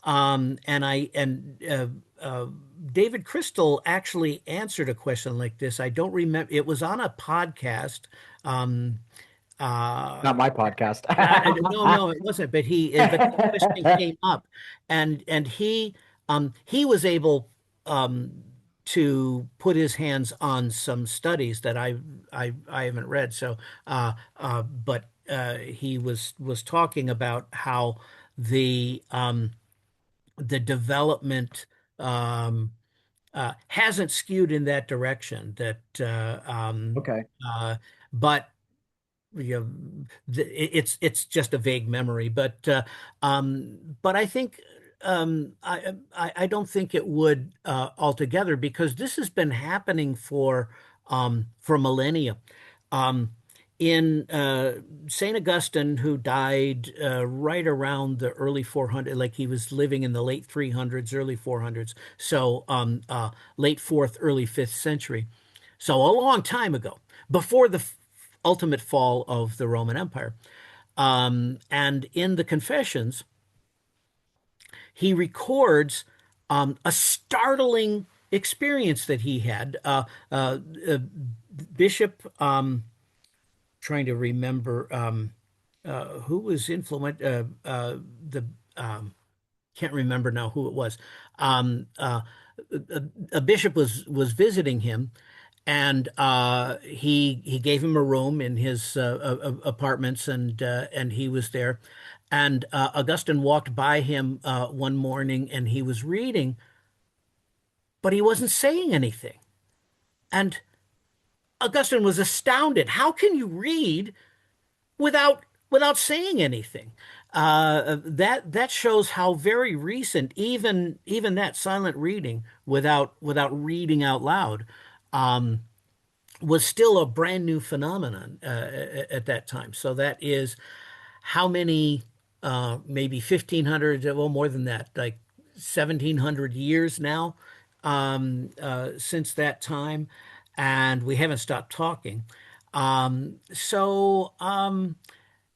And David Crystal actually answered a question like this. I don't remember. It was on a podcast. Um, uh, Not my podcast. no, no, it wasn't. But but the question came up, and he was able to put his hands on some studies that I haven't read. So, but he was talking about how the um, the development hasn't skewed in that direction. Okay. But you know, it's just a vague memory. But I think I don't think it would altogether because this has been happening for millennia. Um, in Saint Augustine, who died right around the early 400s, like he was living in the late 300s, early 400s, so late fourth, early fifth century, so a long time ago, before the ultimate fall of the Roman Empire. And in the Confessions, he records a startling experience that he had. Bishop, trying to remember who was influential. The Can't remember now who it was. A bishop was visiting him, and he gave him a room in his apartments, and he was there. And Augustine walked by him one morning, and he was reading, but he wasn't saying anything. And Augustine was astounded. How can you read without saying anything? That shows how very recent even that silent reading without reading out loud um, was still a brand new phenomenon at that time. So that is how many, maybe 1500, well, more than that, like 1700 years now since that time, and we haven't stopped talking.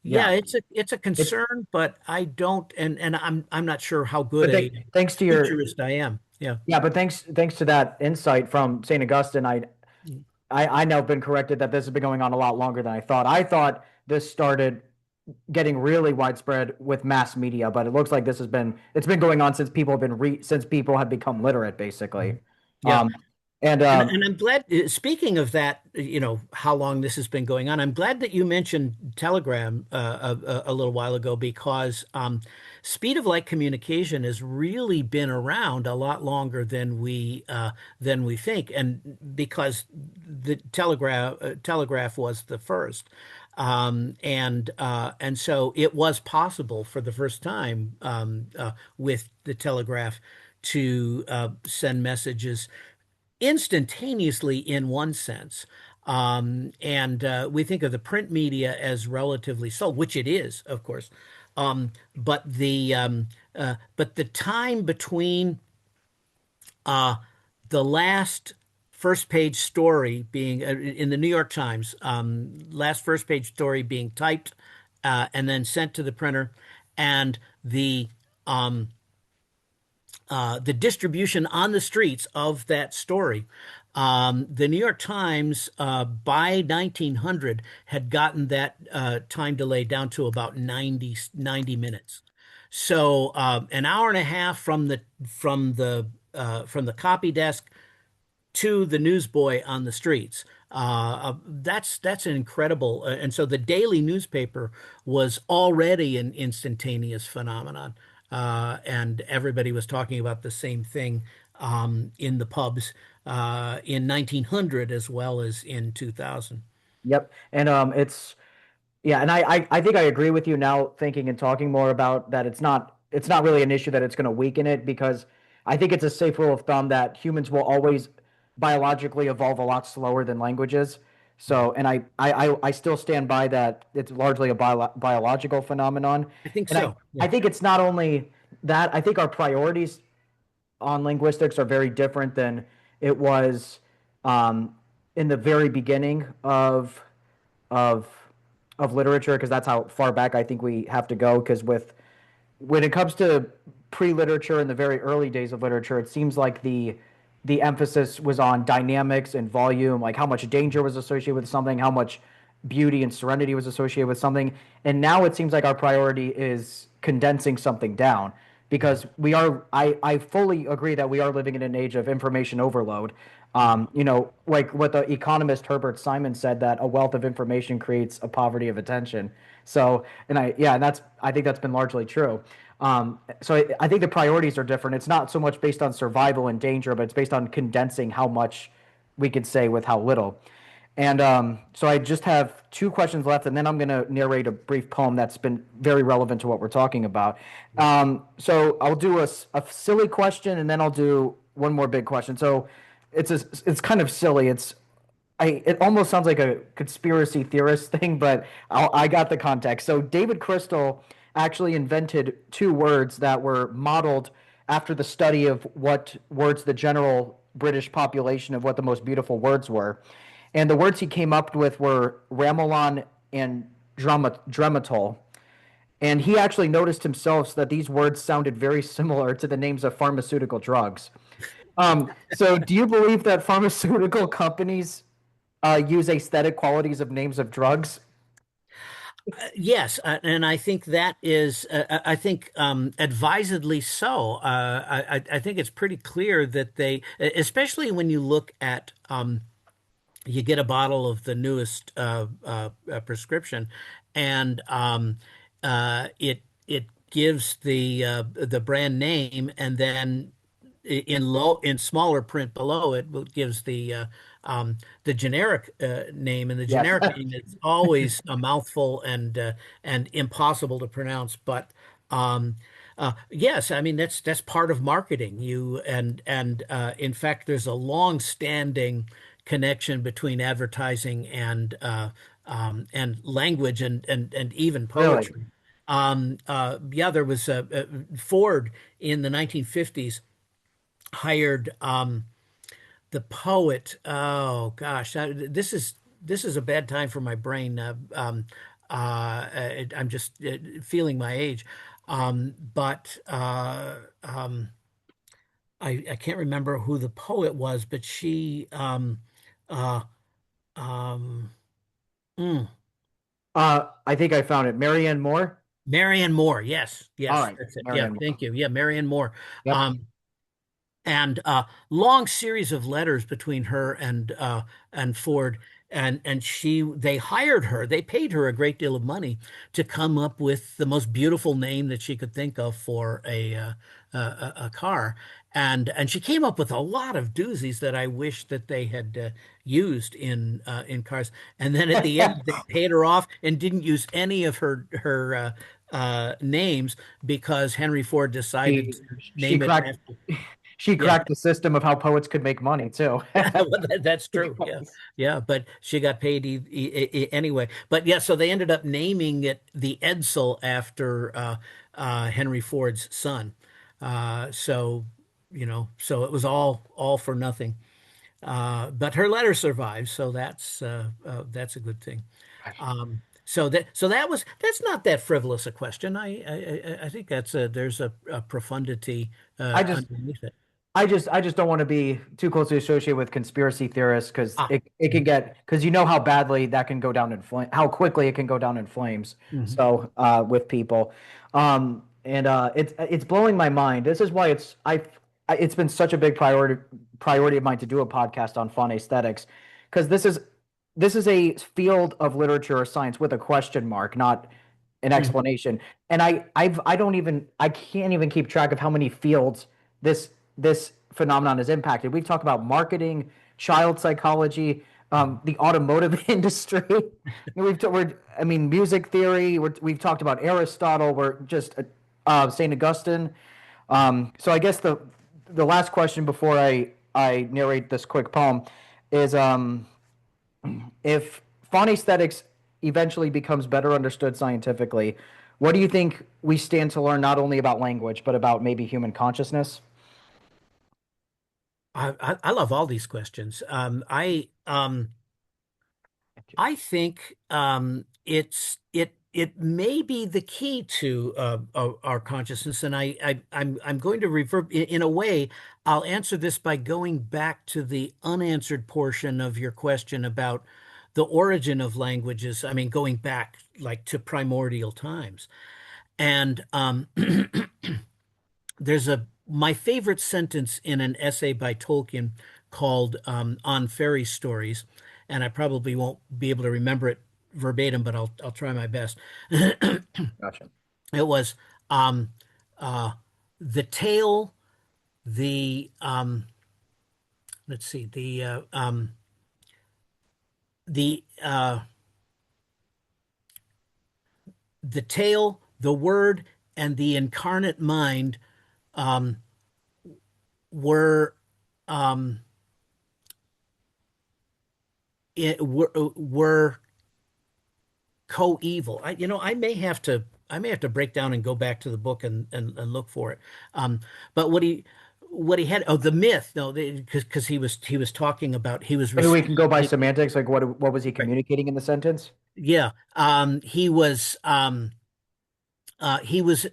Yeah, Yeah. it's a It's concern, but I don't, and I'm not sure how good but a thanks to your futurist I am. Yeah. yeah, but thanks to that insight from St. Augustine, I now been corrected that this has been going on a lot longer than I thought. I thought this started getting really widespread with mass media, but it looks like it's been going on since people have since people have become literate, basically. Yeah. Um, and And I'm glad, speaking of that, how long this has been going on, I'm glad that you mentioned Telegram a little while ago because speed of light communication has really been around a lot longer than we think, and because the telegraph was the first. And so it was possible for the first time with the telegraph to send messages instantaneously in one sense. And we think of the print media as relatively slow, which it is, of course. But the time between uh, the last first page story being in the New York Times, last first page story being typed and then sent to the printer, and the distribution on the streets of that story. The New York Times, by 1900, had gotten that time delay down to about 90 minutes. So an hour and a half from the copy desk to the newsboy on the streets. That's an incredible. And so the daily newspaper was already an instantaneous phenomenon, and everybody was talking about the same thing in the pubs in 1900 as well as in 2000. yep, and it's yeah, and I think I agree with you now, thinking and talking more about that. It's not really an issue that it's going to weaken it because I think it's a safe rule of thumb that humans will always biologically evolve a lot slower than languages. So, and I still stand by that. It's largely a biological phenomenon, I think and so. I Yeah. think it's not only that. I think our priorities on linguistics are very different than it was um, in the very beginning of of literature because that's how far back I think we have to go. Because with when it comes to pre-literature and the very early days of literature, it seems like the emphasis was on dynamics and volume, like how much danger was associated with something, how much beauty and serenity was associated with something. And now it seems like our priority is condensing something down because I fully agree that we are living in an age of information overload. Like what the economist Herbert Simon said, that a wealth of information creates a poverty of attention. So, and I think that's been largely true. So I think the priorities are different. It's not so much based on survival and danger, but it's based on condensing how much we could say with how little. And so I just have two questions left, and then I'm going to narrate a brief poem that's been very relevant to what we're talking about. So I'll do a silly question, and then I'll do one more big question. So it's kind of silly. It almost sounds like a conspiracy theorist thing, but I got the context. So David Crystal actually invented two words that were modeled after the study of what words the general British population of what the most beautiful words were. And the words he came up with were ramelon and drematol. And he actually noticed himself that these words sounded very similar to the names of pharmaceutical drugs. So do you believe that pharmaceutical companies use aesthetic qualities of names of drugs? Yes, and I think that is, I think advisedly so. I think it's pretty clear that they, especially when you look at you get a bottle of the newest prescription, and it gives the brand name, and then in smaller print below it gives the generic name, and the Yes. generic name is always a mouthful and impossible to pronounce. But yes, I mean that's part of marketing. And in fact, there's a long-standing connection between advertising and language and even Really? poetry. Yeah, there was Ford in the 1950s hired the poet. Oh gosh, this is a bad time for my brain. I'm just feeling my age. But I can't remember who the poet was, but she uh, um, mm, I think I found it. Marianne Moore. Marianne Moore. Yes, All yes, right, that's it. Yeah, Marianne Moore. thank you. Yeah, Marianne Moore. Yep. Um, and long series of letters between her and Ford, and they hired her. They paid her a great deal of money to come up with the most beautiful name that she could think of for a car, and she came up with a lot of doozies that I wish that they had used in cars. And then at the end, they paid her off and didn't use any of her names because Henry Ford decided she to she name it cracked after. she Yeah, cracked the system of how poets could make money too. well, that's true. Yeah, Because yeah, but she got paid anyway. But yeah, so they ended up naming it the Edsel after Henry Ford's son. So so it was all for nothing. But her letter survives, so that's a good thing. That's not that frivolous a question. I think there's a profundity I just underneath it. I just don't want to be too closely associated with conspiracy theorists because Ah. it can get because you know how badly that can go down in flame, how quickly it can go down in flames. Mhm. So with people, and it's blowing my mind. This is why it's been such a big priority of mine to do a podcast on Phonaesthetics because this is a field of literature or science with a question mark, not an Mhm. explanation. And I can't even keep track of how many fields this phenomenon is impacted. We've talked about marketing, child psychology, the automotive industry. I mean, music theory. We've talked about Aristotle. We're just Saint Augustine. So I guess the last question before I narrate this quick poem is if phonaesthetics eventually becomes better understood scientifically, what do you think we stand to learn not only about language but about maybe human consciousness? I love all these questions. I think it may be the key to our consciousness, and I'm going to revert in a way. I'll answer this by going back to the unanswered portion of your question about the origin of languages. I mean, going back like to primordial times, and there's a my favorite sentence in an essay by Tolkien called "On Fairy Stories," and I probably won't be able to remember it verbatim, but I'll try my best. Gotcha. It was um, uh, the tale, the let's see, the the tale, the word, and the incarnate mind um, were um, were co-evil. I may have to break down and go back to the book and look for it. But what he had, oh, the myth, no, because he was talking about he was Maybe we can go by responding. semantics. Like, what was he Right. communicating in the sentence? Yeah, he was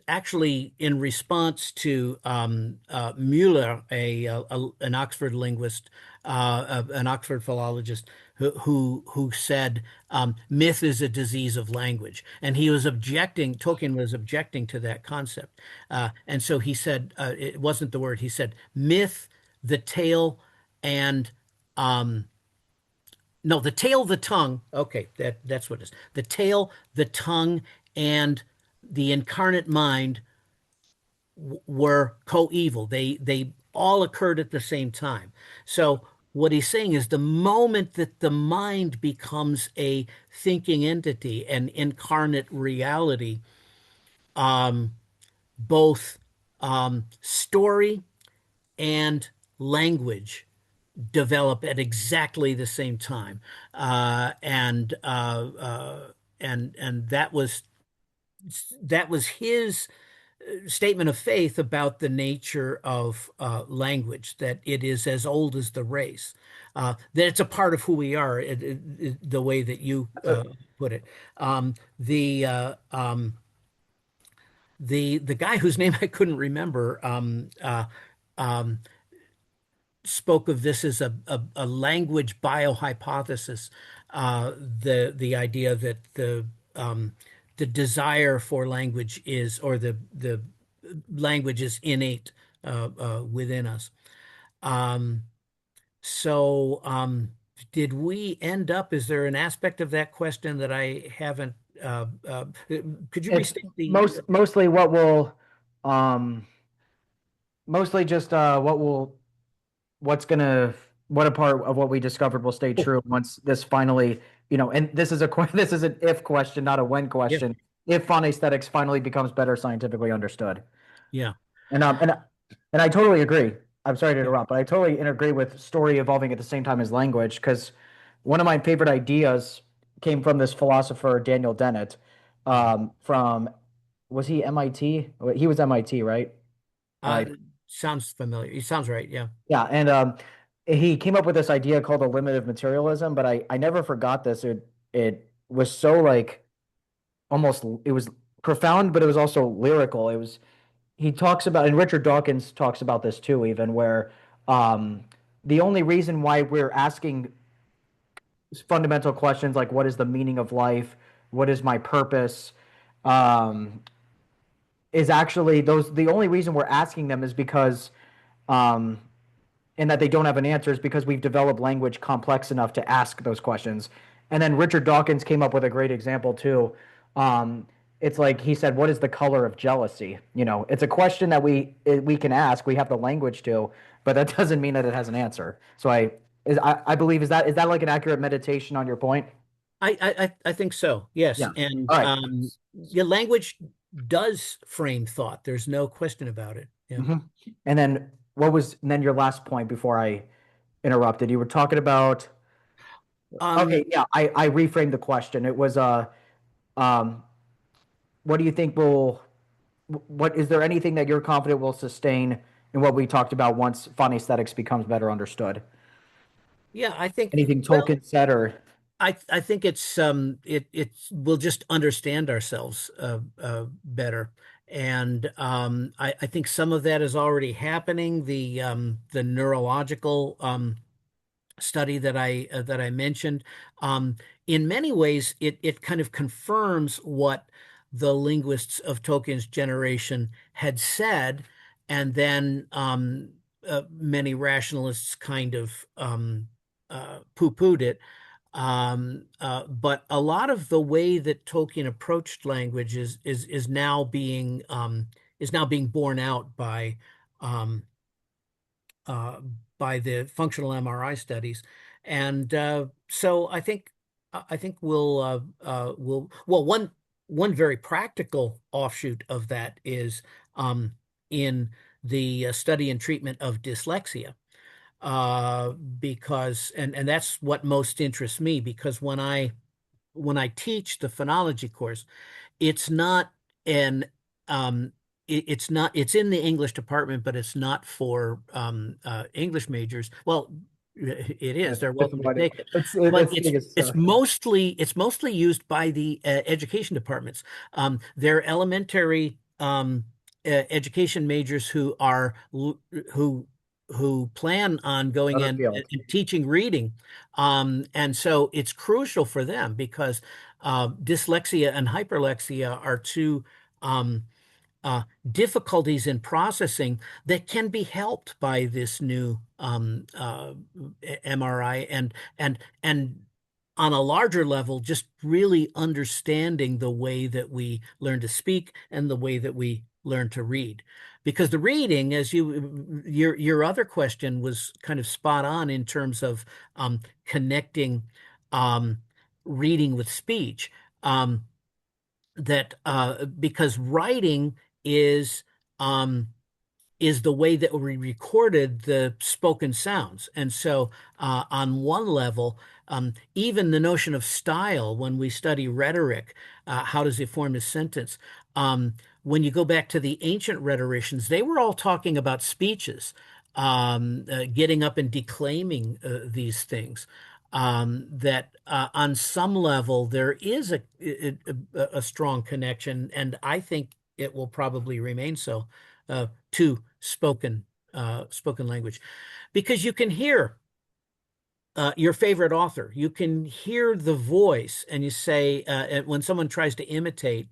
actually in response to Mueller, an Oxford linguist, an Oxford philologist, who said myth is a disease of language, and he was objecting. Tolkien was objecting to that concept, and so he said it wasn't the word. He said myth, the tale, and No, the tail, the tongue. Okay, that's what it is. The tail, the tongue, and the incarnate mind were coeval. They all occurred at the same time. So what he's saying is the moment that the mind becomes a thinking entity, an incarnate reality, um, both story and language develop at exactly the same time, and that was his statement of faith about the nature of language, that it is as old as the race, that it's a part of who we are, the way that you put it. Um, the the guy whose name I couldn't remember um, spoke of this as a language biohypothesis, the idea that the desire for language is, or the language is innate within us. Um, so, did we end up? Is there an aspect of that question that I haven't? Could you It's restate the? mostly what will, um, mostly just what's gonna, what a part of what we discovered will stay Oh, true once this finally, and this is this is an if question, not a when yeah, question. If phonaesthetics finally becomes better scientifically understood. yeah, And I totally agree. I'm sorry to yeah. interrupt, but I totally agree with story evolving at the same time as language, because one of my favorite ideas came from this philosopher Daniel Dennett, Mhm. from, was he MIT? He was MIT, right? Uh, Uh, Sounds familiar. It sounds right. Yeah. yeah, and he came up with this idea called the limit of materialism, but I never forgot this. It was so like almost, it was profound, but it was also lyrical. It was, he talks about, and Richard Dawkins talks about this too, even where um, the only reason why we're asking fundamental questions like what is the meaning of life, what is my purpose, um, is actually those, the only reason we're asking them is because, um, and that they don't have an answer is because we've developed language complex enough to ask those questions. And then Richard Dawkins came up with a great example too. Um, it's like he said, "What is the color of jealousy?" It's a question that we can ask. We have the language to, but that doesn't mean that it has an answer. So I believe, is that like an accurate meditation on your point? I think so. Yes, Yeah. and All right. your language does frame thought. There's no question about it. Yeah. hmm And then and then your last point before I interrupted. You were talking about. Um, Okay, yeah, I reframed the question. It was um what do you think will, what is there anything that you're confident will sustain in what we talked about once fun aesthetics becomes better understood? yeah, I think. Anything Well, Tolkien said or I think it we'll just understand ourselves better, and I think some of that is already happening. The neurological study that I mentioned. In many ways, it kind of confirms what the linguists of Tolkien's generation had said, and then many rationalists kind of poo-pooed it. But a lot of the way that Tolkien approached language is now being borne out um, uh, by the functional MRI studies, and so I think well, one very practical offshoot of that is in the study and treatment of dyslexia, because and that's what most interests me, because when I teach the phonology course, it's not an it's not, it's in the English department, but it's not for English majors. Well, it is. They're it's welcome to what take it, but it's the biggest it's mostly used by the education departments. They're elementary education majors who who plan on going other in field. and teaching reading, and so it's crucial for them because dyslexia and hyperlexia are two um, uh, difficulties in processing that can be helped by this new MRI, and on a larger level, just really understanding the way that we learn to speak and the way that we learn to read. Because the reading, as your other question was kind of spot on in terms of connecting um, reading with speech. That Because writing is um, is the way that we recorded the spoken sounds. And so, on one level, even the notion of style, when we study rhetoric, how does it form a sentence? When you go back to the ancient rhetoricians, they were all talking about speeches, getting up and declaiming these things. That on some level there is a strong connection, and I think it will probably remain so to spoken language, because you can hear your favorite author. You can hear the voice, and you say, when someone tries to imitate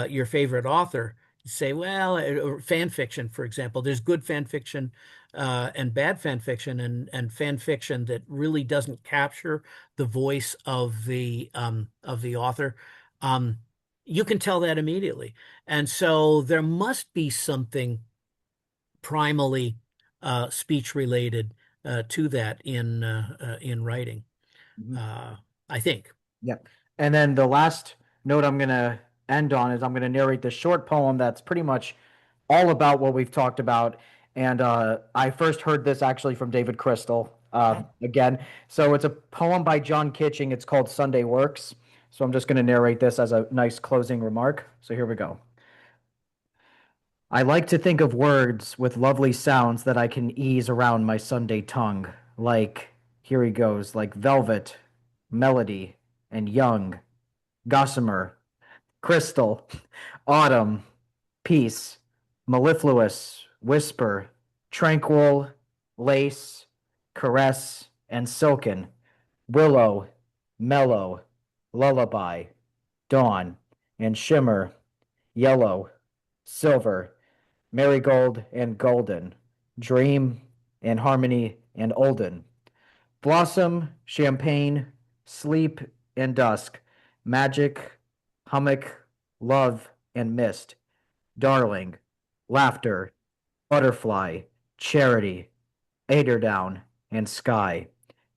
your favorite author, you say, well, fan fiction, for example, there's good fan fiction and bad fan fiction, and fan fiction that really doesn't capture the voice of the author. Um, you can tell that immediately. And so there must be something primally speech related to that in writing. Mhm. Uh, I think. Yeah. And then the last note I'm going to end on is I'm going to narrate this short poem that's pretty much all about what we've talked about. And I first heard this actually from David Crystal again. So it's a poem by John Kitching. It's called Sunday Works. So I'm just going to narrate this as a nice closing remark. So here we go. I like to think of words with lovely sounds that I can ease around my Sunday tongue, like, here he goes, like velvet, melody, and young, gossamer, crystal, autumn, peace, mellifluous, whisper, tranquil, lace, caress, and silken, willow, mellow, lullaby, dawn, and shimmer, yellow, silver, marigold and golden, dream and harmony and olden, blossom, champagne, sleep and dusk, magic, hummock, love and mist, darling, laughter, butterfly, charity, eiderdown and sky,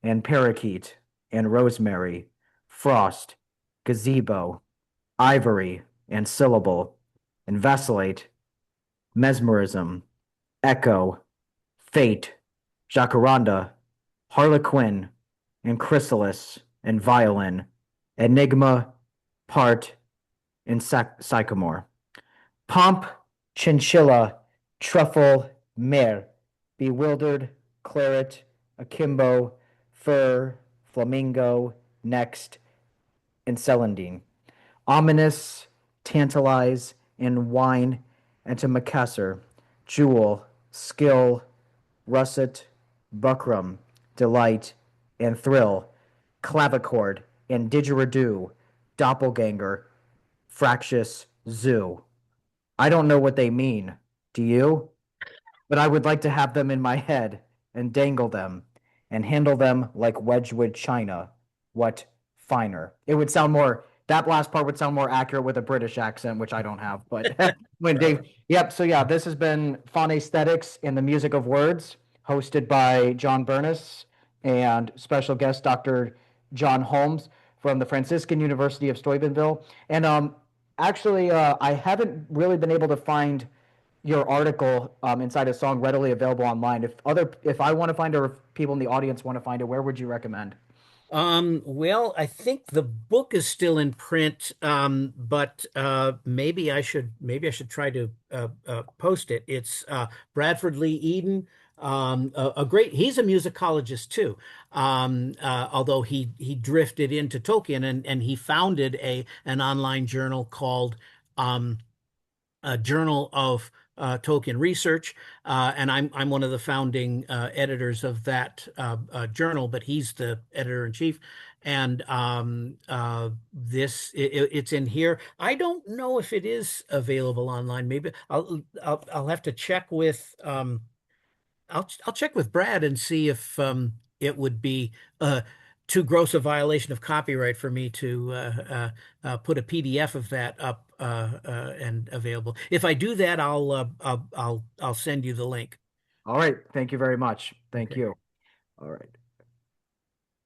and parakeet and rosemary, frost, gazebo, ivory and syllable, and vacillate, mesmerism, echo, fate, jacaranda, harlequin, and chrysalis, and violin, enigma, part, and sycamore. Pomp, chinchilla, truffle, mare, bewildered, claret, akimbo, fur, flamingo, next, and celandine. Ominous, tantalize, and wine, and to Macassar, jewel, skill, russet, buckram, delight, and thrill, clavichord, and didgeridoo, doppelganger, fractious zoo. I don't know what they mean. Do you? But I would like to have them in my head and dangle them and handle them like Wedgwood china. What finer? It would sound more, that last part would sound more accurate with a British accent, which I don't have. But when Dave, yep. So yeah, this has been Phonaesthetics in the Music of Words, hosted by John Burness and special guest Dr. John Holmes from the Franciscan University of Steubenville. And actually, I haven't really been able to find your article inside a song readily available online. If I want to find it, or if people in the audience want to find it, where would you recommend? Well, I think the book is still in print, but maybe I should try to post it. It's Bradford Lee Eden, a great. He's a musicologist too, although he drifted into Tolkien, and he founded a an online journal called um, a Journal of Tolkien Research, and I'm one of the founding editors of that journal, but he's the editor in chief. And it's in here. I don't know if it is available online. Maybe I'll have to check with I'll check with Brad and see if it would be too gross a violation of copyright for me to put a PDF of that up and available. If I do that, I'll send you the link. All right. Thank you very much. Thank Okay. you. All right.